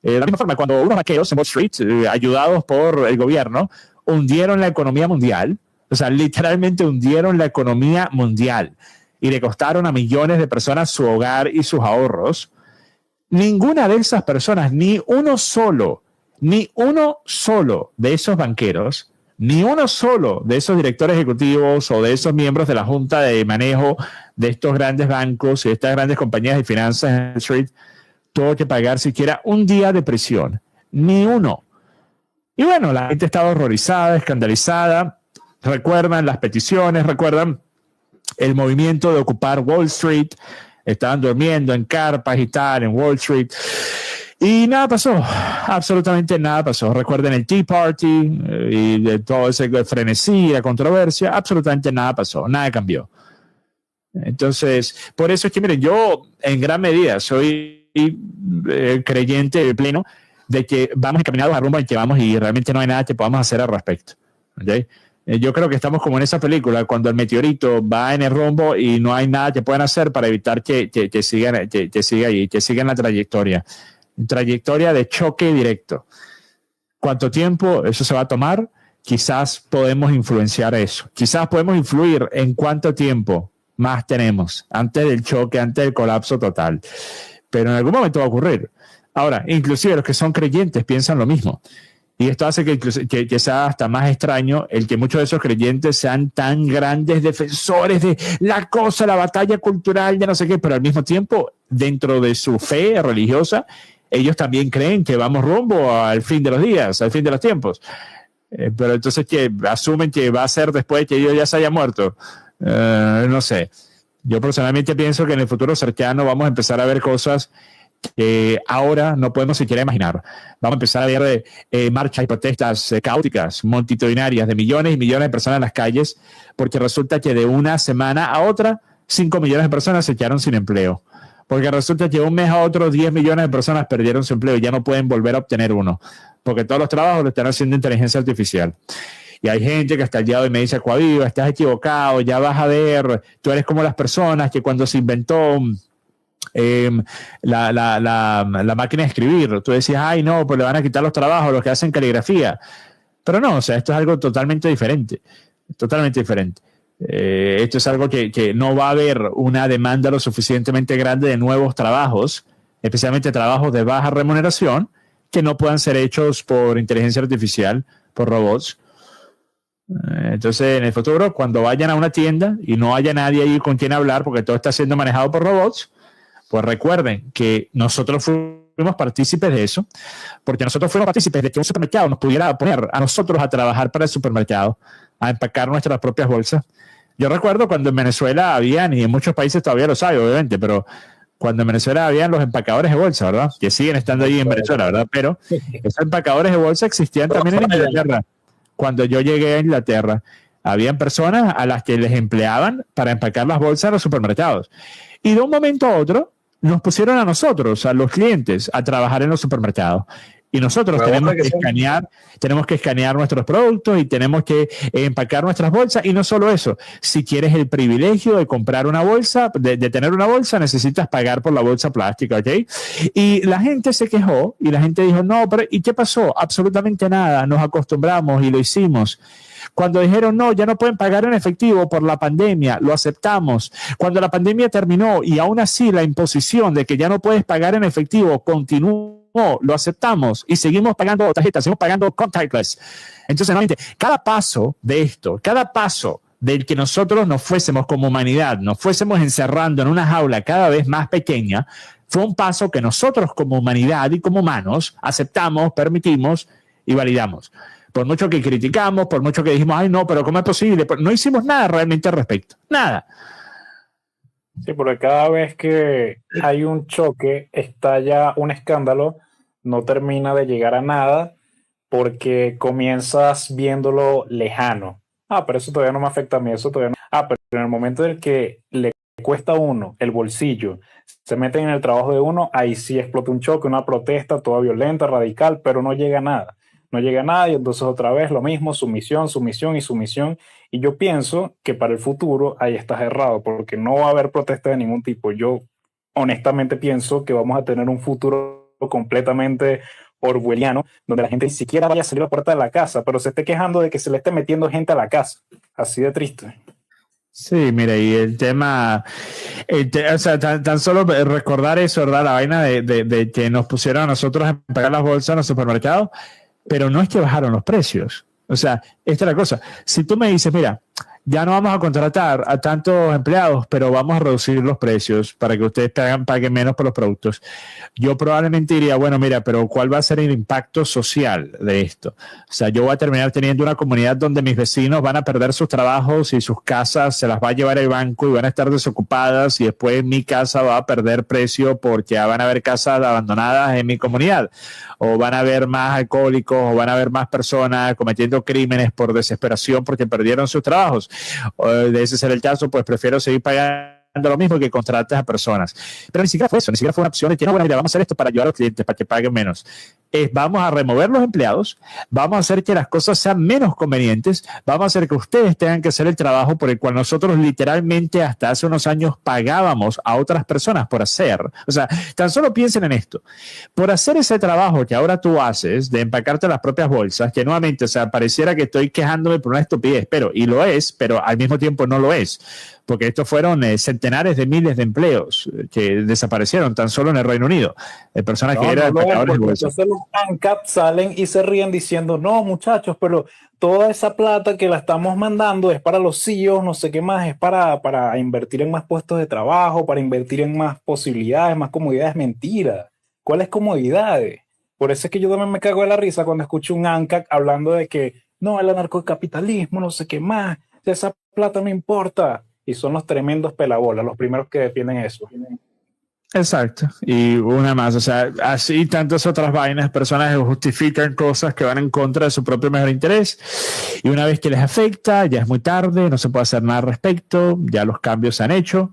Speaker 2: De la misma forma, cuando unos vaqueros en Wall Street, ayudados por el gobierno, hundieron la economía mundial, o sea, literalmente hundieron la economía mundial y le costaron a millones de personas su hogar y sus ahorros, ninguna de esas personas, ni uno solo de esos banqueros, ni uno solo de esos directores ejecutivos o de esos miembros de la junta de manejo de estos grandes bancos y estas grandes compañías de finanzas en Wall Street tuvo que pagar siquiera un día de prisión. Ni uno. Y bueno, la gente estaba horrorizada, escandalizada. Recuerdan las peticiones, recuerdan el movimiento de ocupar Wall Street. Estaban durmiendo en carpas y tal, en Wall Street. Y nada pasó, absolutamente nada pasó. Recuerden el Tea Party y de todo ese frenesí y la controversia, absolutamente nada pasó, nada cambió. Entonces, por eso es que, miren, yo en gran medida soy creyente pleno de que vamos encaminados a rumbo en que vamos y realmente no hay nada que podamos hacer al respecto. ¿Okay? Yo creo que estamos como en esa película, cuando el meteorito va en el rumbo y no hay nada que puedan hacer para evitar que siga ahí, que sigan la trayectoria de choque directo. ¿Cuánto tiempo eso se va a tomar? Quizás podemos influenciar eso. Quizás podemos influir en cuánto tiempo más tenemos antes del choque, antes del colapso total. Pero en algún momento va a ocurrir. Ahora, inclusive los que son creyentes piensan lo mismo. Y esto hace que sea hasta más extraño el que muchos de esos creyentes sean tan grandes defensores de la cosa, la batalla cultural, de no sé qué, pero al mismo tiempo, dentro de su fe religiosa, ellos también creen que vamos rumbo al fin de los días, al fin de los tiempos. Pero entonces que asumen que va a ser después de que ellos ya se hayan muerto. No sé. Yo personalmente pienso que en el futuro cercano vamos a empezar a ver cosas que ahora no podemos siquiera imaginar. Vamos a empezar a ver marchas y protestas caóticas, multitudinarias, de millones y millones de personas en las calles, porque resulta que de una semana a otra, 5 millones de personas se quedaron sin empleo. Porque resulta que de un mes a otro 10 millones de personas perdieron su empleo y ya no pueden volver a obtener uno, porque todos los trabajos lo están haciendo inteligencia artificial. Y hay gente que hasta el día de hoy me dice, Coaviva, estás equivocado, ya vas a ver, tú eres como las personas que cuando se inventó la máquina de escribir, tú decías, ay no, pues le van a quitar los trabajos a los que hacen caligrafía. Pero no, o sea, esto es algo totalmente diferente, totalmente diferente. Esto es algo que no va a haber una demanda lo suficientemente grande de nuevos trabajos, especialmente trabajos de baja remuneración, que no puedan ser hechos por inteligencia artificial, por robots. Entonces, en el futuro, cuando vayan a una tienda y no haya nadie ahí con quien hablar, porque todo está siendo manejado por robots, pues recuerden que nosotros fuimos partícipes de eso, porque nosotros fuimos partícipes de que un supermercado nos pudiera poner a nosotros a trabajar para el supermercado, a empacar nuestras propias bolsas. Yo recuerdo cuando en Venezuela habían, y en muchos países todavía lo sabe, obviamente, pero cuando en Venezuela habían los empacadores de bolsa, ¿verdad? Que siguen estando allí en Venezuela, ¿verdad? Pero esos empacadores de bolsa existían también en Inglaterra. Cuando yo llegué a Inglaterra, habían personas a las que les empleaban para empacar las bolsas en los supermercados. Y de un momento a otro, nos pusieron a nosotros, a los clientes, a trabajar en los supermercados. Y nosotros tenemos que escanear nuestros productos y tenemos que empacar nuestras bolsas. Y no solo eso, si quieres el privilegio de comprar una bolsa, de tener una bolsa, necesitas pagar por la bolsa plástica, ¿ok? Y la gente se quejó y la gente dijo, no, pero ¿y qué pasó? Absolutamente nada, nos acostumbramos y lo hicimos. Cuando dijeron, no, ya no pueden pagar en efectivo por la pandemia, lo aceptamos. Cuando la pandemia terminó y aún así la imposición de que ya no puedes pagar en efectivo continuó, lo aceptamos y seguimos pagando tarjetas, seguimos pagando contactless. Entonces, nuevamente, cada paso de esto, cada paso del que nosotros nos fuésemos como humanidad, nos fuésemos encerrando en una jaula cada vez más pequeña, fue un paso que nosotros como humanidad y como humanos aceptamos, permitimos y validamos. Por mucho que criticamos, por mucho que dijimos, ay no, pero ¿cómo es posible? Pero no hicimos nada realmente al respecto. Nada.
Speaker 5: Sí, porque cada vez que hay un choque, estalla un escándalo, no termina de llegar a nada porque comienzas viéndolo lejano. Ah, pero eso todavía no me afecta a mí, eso todavía no. Ah, pero en el momento en el que le cuesta a uno el bolsillo, se meten en el trabajo de uno, ahí sí explota un choque, una protesta toda violenta, radical, pero no llega a nada. No llega a nada y entonces otra vez lo mismo, sumisión, sumisión y sumisión. Y yo pienso que para el futuro ahí estás errado, porque no va a haber protesta de ningún tipo. Yo honestamente pienso que vamos a tener un futuro completamente orwelliano, donde la gente ni siquiera vaya a salir a la puerta de la casa, pero se esté quejando de que se le esté metiendo gente a la casa. Así de triste.
Speaker 2: Sí, mira, y el tema, o sea, tan solo recordar eso, ¿verdad? La vaina de que nos pusieron a nosotros a pagar las bolsas en los supermercados, pero no es que bajaron los precios. O sea, esta es la cosa. Si tú me dices, mira, ya no vamos a contratar a tantos empleados, pero vamos a reducir los precios para que ustedes paguen menos por los productos. Yo probablemente diría, bueno, mira, pero ¿cuál va a ser el impacto social de esto? O sea, yo voy a terminar teniendo una comunidad donde mis vecinos van a perder sus trabajos y sus casas se las va a llevar el banco y van a estar desocupadas y después mi casa va a perder precio porque van a haber casas abandonadas en mi comunidad. O van a haber más alcohólicos o van a haber más personas cometiendo crímenes por desesperación porque perdieron sus trabajos. De ese ser el caso, pues prefiero seguir pagando lo mismo que contrates a personas. Pero ni siquiera fue eso, ni siquiera fue una opción de que no, bueno, mira, vamos a hacer esto para ayudar a los clientes, para que paguen menos. Vamos a remover los empleados, vamos a hacer que las cosas sean menos convenientes, vamos a hacer que ustedes tengan que hacer el trabajo por el cual nosotros literalmente hasta hace unos años pagábamos a otras personas por hacer. O sea, tan solo piensen en esto. Por hacer ese trabajo que ahora tú haces de empacarte las propias bolsas, que nuevamente, o sea, pareciera que estoy quejándome por una estupidez, y lo es, pero al mismo tiempo no lo es. Porque estos fueron centenares de miles de empleos que desaparecieron tan solo en el Reino Unido. Personas que eran empacadores de bolsas.
Speaker 5: Entonces los ANCAP salen y se ríen diciendo, no muchachos, pero toda esa plata que la estamos mandando es para los CEOs, no sé qué más, es para invertir en más puestos de trabajo, para invertir en más posibilidades, más comodidades. Mentira. ¿Cuáles comodidades? Por eso es que yo también me cago de la risa cuando escucho un ANCAP hablando de que no, el anarcocapitalismo, no sé qué más, esa plata no importa. Y son los tremendos pelabolas, los primeros que defienden eso.
Speaker 2: Exacto. Y una más, o sea, así tantas otras vainas, personas que justifican cosas que van en contra de su propio mejor interés. Y una vez que les afecta, ya es muy tarde, no se puede hacer nada al respecto, ya los cambios se han hecho.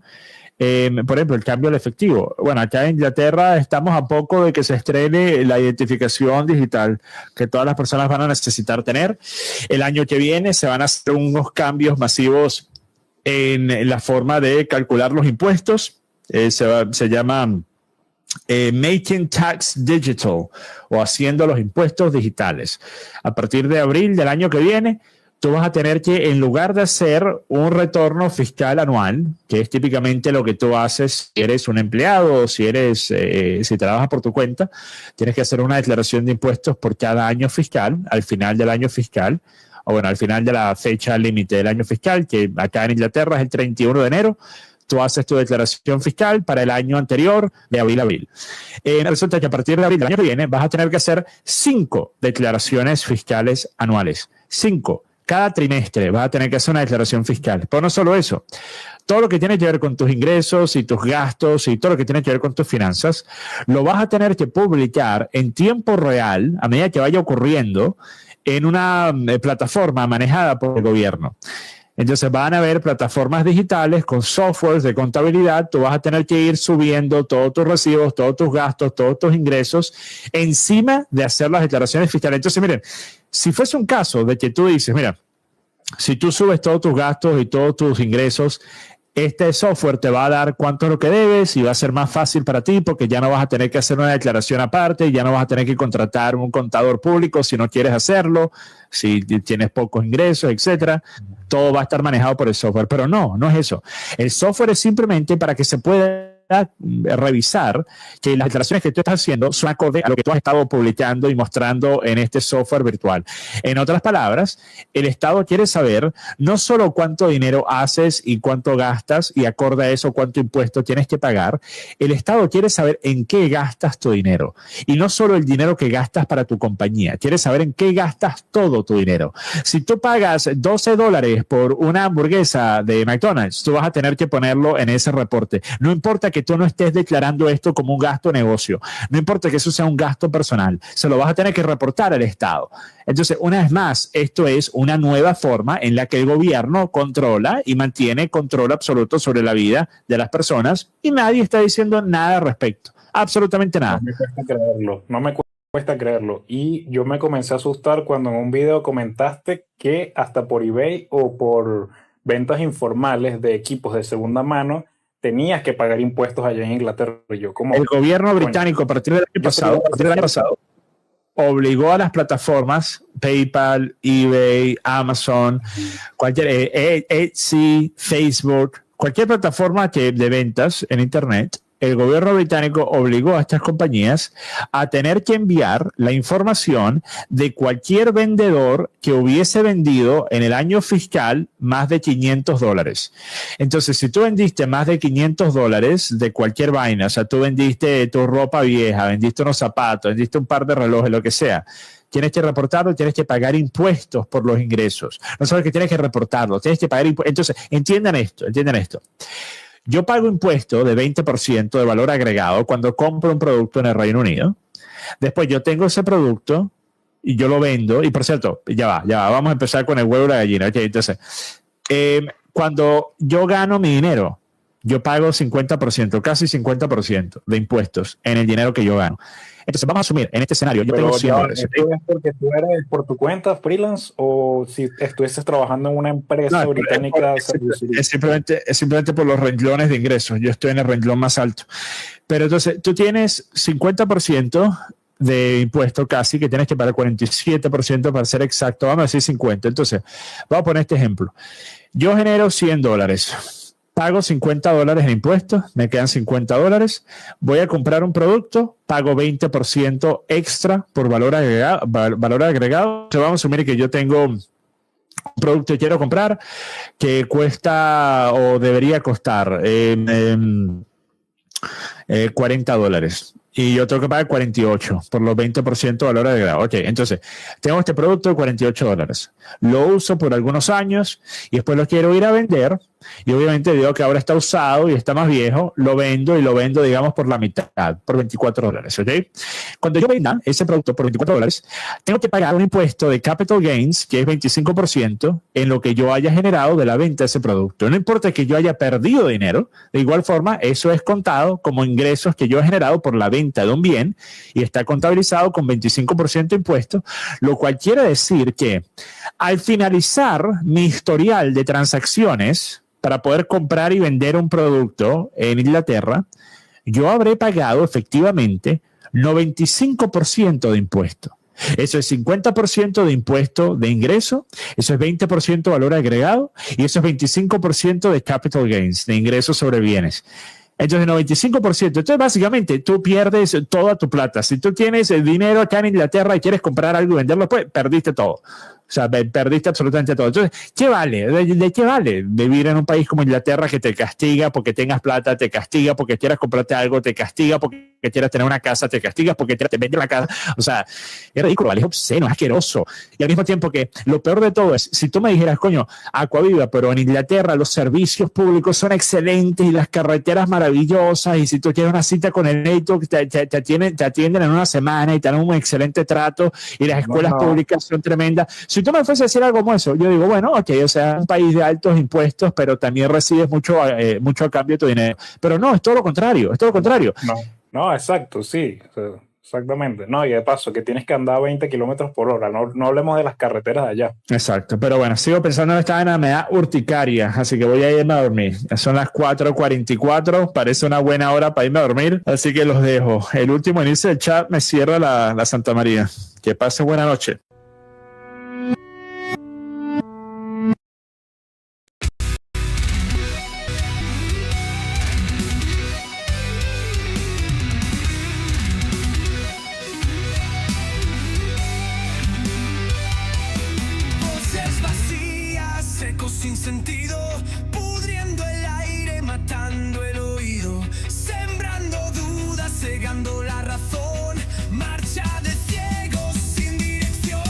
Speaker 2: Por ejemplo, el cambio al efectivo. Bueno, acá en Inglaterra estamos a poco de que se estrene la identificación digital que todas las personas van a necesitar tener. El año que viene se van a hacer unos cambios masivos en la forma de calcular los impuestos. Se llama Making Tax Digital o haciendo los impuestos digitales. A partir de abril del año que viene, tú vas a tener que, en lugar de hacer un retorno fiscal anual, que es típicamente lo que tú haces si eres un empleado o si trabajas por tu cuenta, tienes que hacer una declaración de impuestos por cada año fiscal, al final del año fiscal, o bueno, al final de la fecha límite del año fiscal, que acá en Inglaterra es el 31 de enero, tú haces tu declaración fiscal para el año anterior, de abril a abril. Resulta que a partir de abril del año que viene vas a tener que hacer 5 declaraciones fiscales anuales. 5. Cada trimestre vas a tener que hacer una declaración fiscal. Pero no solo eso. Todo lo que tiene que ver con tus ingresos y tus gastos y todo lo que tiene que ver con tus finanzas, lo vas a tener que publicar en tiempo real, a medida que vaya ocurriendo, en una plataforma manejada por el gobierno. Entonces van a haber plataformas digitales con softwares de contabilidad. Tú vas a tener que ir subiendo todos tus recibos, todos tus gastos, todos tus ingresos encima de hacer las declaraciones fiscales. Entonces, miren, si fuese un caso de que tú dices, mira, si tú subes todos tus gastos y todos tus ingresos, este software te va a dar cuánto es lo que debes y va a ser más fácil para ti porque ya no vas a tener que hacer una declaración aparte, ya no vas a tener que contratar un contador público si no quieres hacerlo, si tienes pocos ingresos, etcétera. Todo va a estar manejado por el software, pero no es eso. El software es simplemente para que se pueda revisar que las declaraciones que tú estás haciendo son acorde a lo que tú has estado publicando y mostrando en este software virtual. En otras palabras, el Estado quiere saber no solo cuánto dinero haces y cuánto gastas y acorde a eso cuánto impuesto tienes que pagar. El Estado quiere saber en qué gastas tu dinero y no solo el dinero que gastas para tu compañía. Quiere saber en qué gastas todo tu dinero. Si tú pagas $12 por una hamburguesa de McDonald's, tú vas a tener que ponerlo en ese reporte. No importa que tú no estés declarando esto como un gasto negocio. No importa que eso sea un gasto personal, se lo vas a tener que reportar al Estado. Entonces, una vez más, esto es una nueva forma en la que el gobierno controla y mantiene control absoluto sobre la vida de las personas y nadie está diciendo nada al respecto. Absolutamente nada.
Speaker 5: No me cuesta creerlo. Y yo me comencé a asustar cuando en un video comentaste que hasta por eBay o por ventas informales de equipos de segunda mano tenías que pagar impuestos allá en Inglaterra. Y yo, como
Speaker 2: el gobierno británico a partir del año pasado obligó a las plataformas PayPal, eBay, Amazon, cualquier Etsy, Facebook, cualquier plataforma de ventas en internet. El gobierno británico obligó a estas compañías a tener que enviar la información de cualquier vendedor que hubiese vendido en el año fiscal más de $500. Entonces, si tú vendiste más de $500 de cualquier vaina, o sea, tú vendiste tu ropa vieja, vendiste unos zapatos, vendiste un par de relojes, lo que sea, tienes que reportarlo, tienes que pagar impuestos por los ingresos. No solo que tienes que reportarlo, tienes que pagar impuestos. Entonces, entiendan esto. Yo pago impuesto de 20% de valor agregado cuando compro un producto en el Reino Unido. Después yo tengo ese producto y yo lo vendo. Y por cierto, ya va. Vamos a empezar con el huevo y la gallina. Okay, entonces, cuando yo gano mi dinero, yo pago 50%, casi 50% de impuestos en el dinero que yo gano. Entonces, vamos a asumir, en este escenario, yo tengo $100.
Speaker 5: ¿Esto es porque tú eres por tu cuenta freelance o si estuvieses trabajando en una empresa británica?
Speaker 2: Es simplemente por los renglones de ingresos. Yo estoy en el renglón más alto. Pero entonces, tú tienes 50% de impuesto casi, que tienes que pagar 47% para ser exacto. Vamos a decir 50. Entonces, vamos a poner este ejemplo. Yo genero $100. Pago $50 en impuestos, me quedan $50. Voy a comprar un producto, pago 20% extra por valor agregado. Entonces vamos a asumir que yo tengo un producto que quiero comprar que cuesta o debería costar $40. Y yo tengo que pagar 48 por los 20% de valor agregado. Ok, entonces, tengo este producto de $48. Lo uso por algunos años y después lo quiero ir a vender. Y obviamente digo que ahora está usado y está más viejo. Lo vendo, digamos, por la mitad, por $24. Ok. Cuando yo venda ese producto por $24, tengo que pagar un impuesto de capital gains, que es 25%, en lo que yo haya generado de la venta de ese producto. No importa que yo haya perdido dinero, de igual forma, eso es contado como ingresos que yo he generado por la venta de un bien y está contabilizado con 25% de impuestos, lo cual quiere decir que al finalizar mi historial de transacciones para poder comprar y vender un producto en Inglaterra, yo habré pagado efectivamente 95% de impuesto. Eso es 50% de impuesto de ingreso, eso es 20% de valor agregado y eso es 25% de capital gains, de ingresos sobre bienes. Entonces, 95%. Entonces, básicamente, tú pierdes toda tu plata. Si tú tienes el dinero acá en Inglaterra y quieres comprar algo y venderlo, pues perdiste todo. O sea, perdiste absolutamente todo. Entonces, ¿qué vale? ¿De qué vale vivir en un país como Inglaterra que te castiga porque tengas plata, te castiga porque quieras comprarte algo, te castiga porque quieras tener una casa, te castiga porque te vende la casa? O sea, es ridículo, ¿vale? Es obsceno, es asqueroso. Y al mismo tiempo que lo peor de todo es, si tú me dijeras, coño, Aquaviva, pero en Inglaterra los servicios públicos son excelentes y las carreteras maravillosas y si tú quieres una cita con el médico te atienden en una semana y te dan un excelente trato y las escuelas públicas son tremendas. Si tú me fuese a decir algo como eso, yo digo, bueno, ok, o sea, un país de altos impuestos, pero también recibes mucho a cambio de tu dinero. Pero no, es todo lo contrario, es todo lo contrario.
Speaker 5: No, exacto, sí, exactamente. No, y de paso, que tienes que andar a 20 kilómetros por hora, no hablemos de las carreteras de allá.
Speaker 2: Exacto, pero bueno, sigo pensando en esta vaina, me da urticaria, así que voy a irme a dormir. Son las 4:44, parece una buena hora para irme a dormir, así que los dejo. El último en irse del chat me cierra la Santa María. Que pase buena noche.
Speaker 1: Sin sentido, pudriendo el aire, matando el oído, sembrando dudas, cegando la razón, marcha de ciegos sin dirección.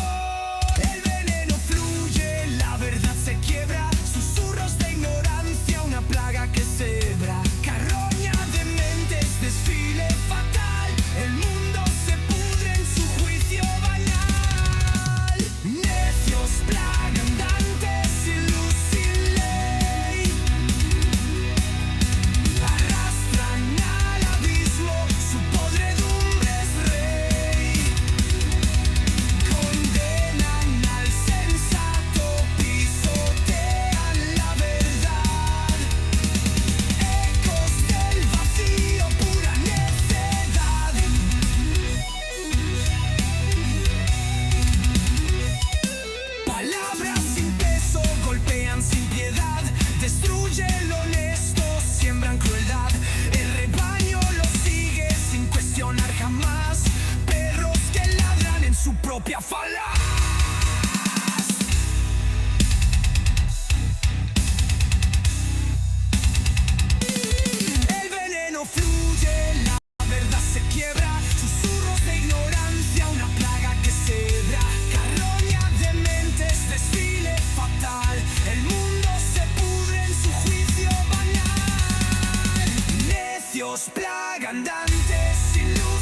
Speaker 1: propagandante sin luz.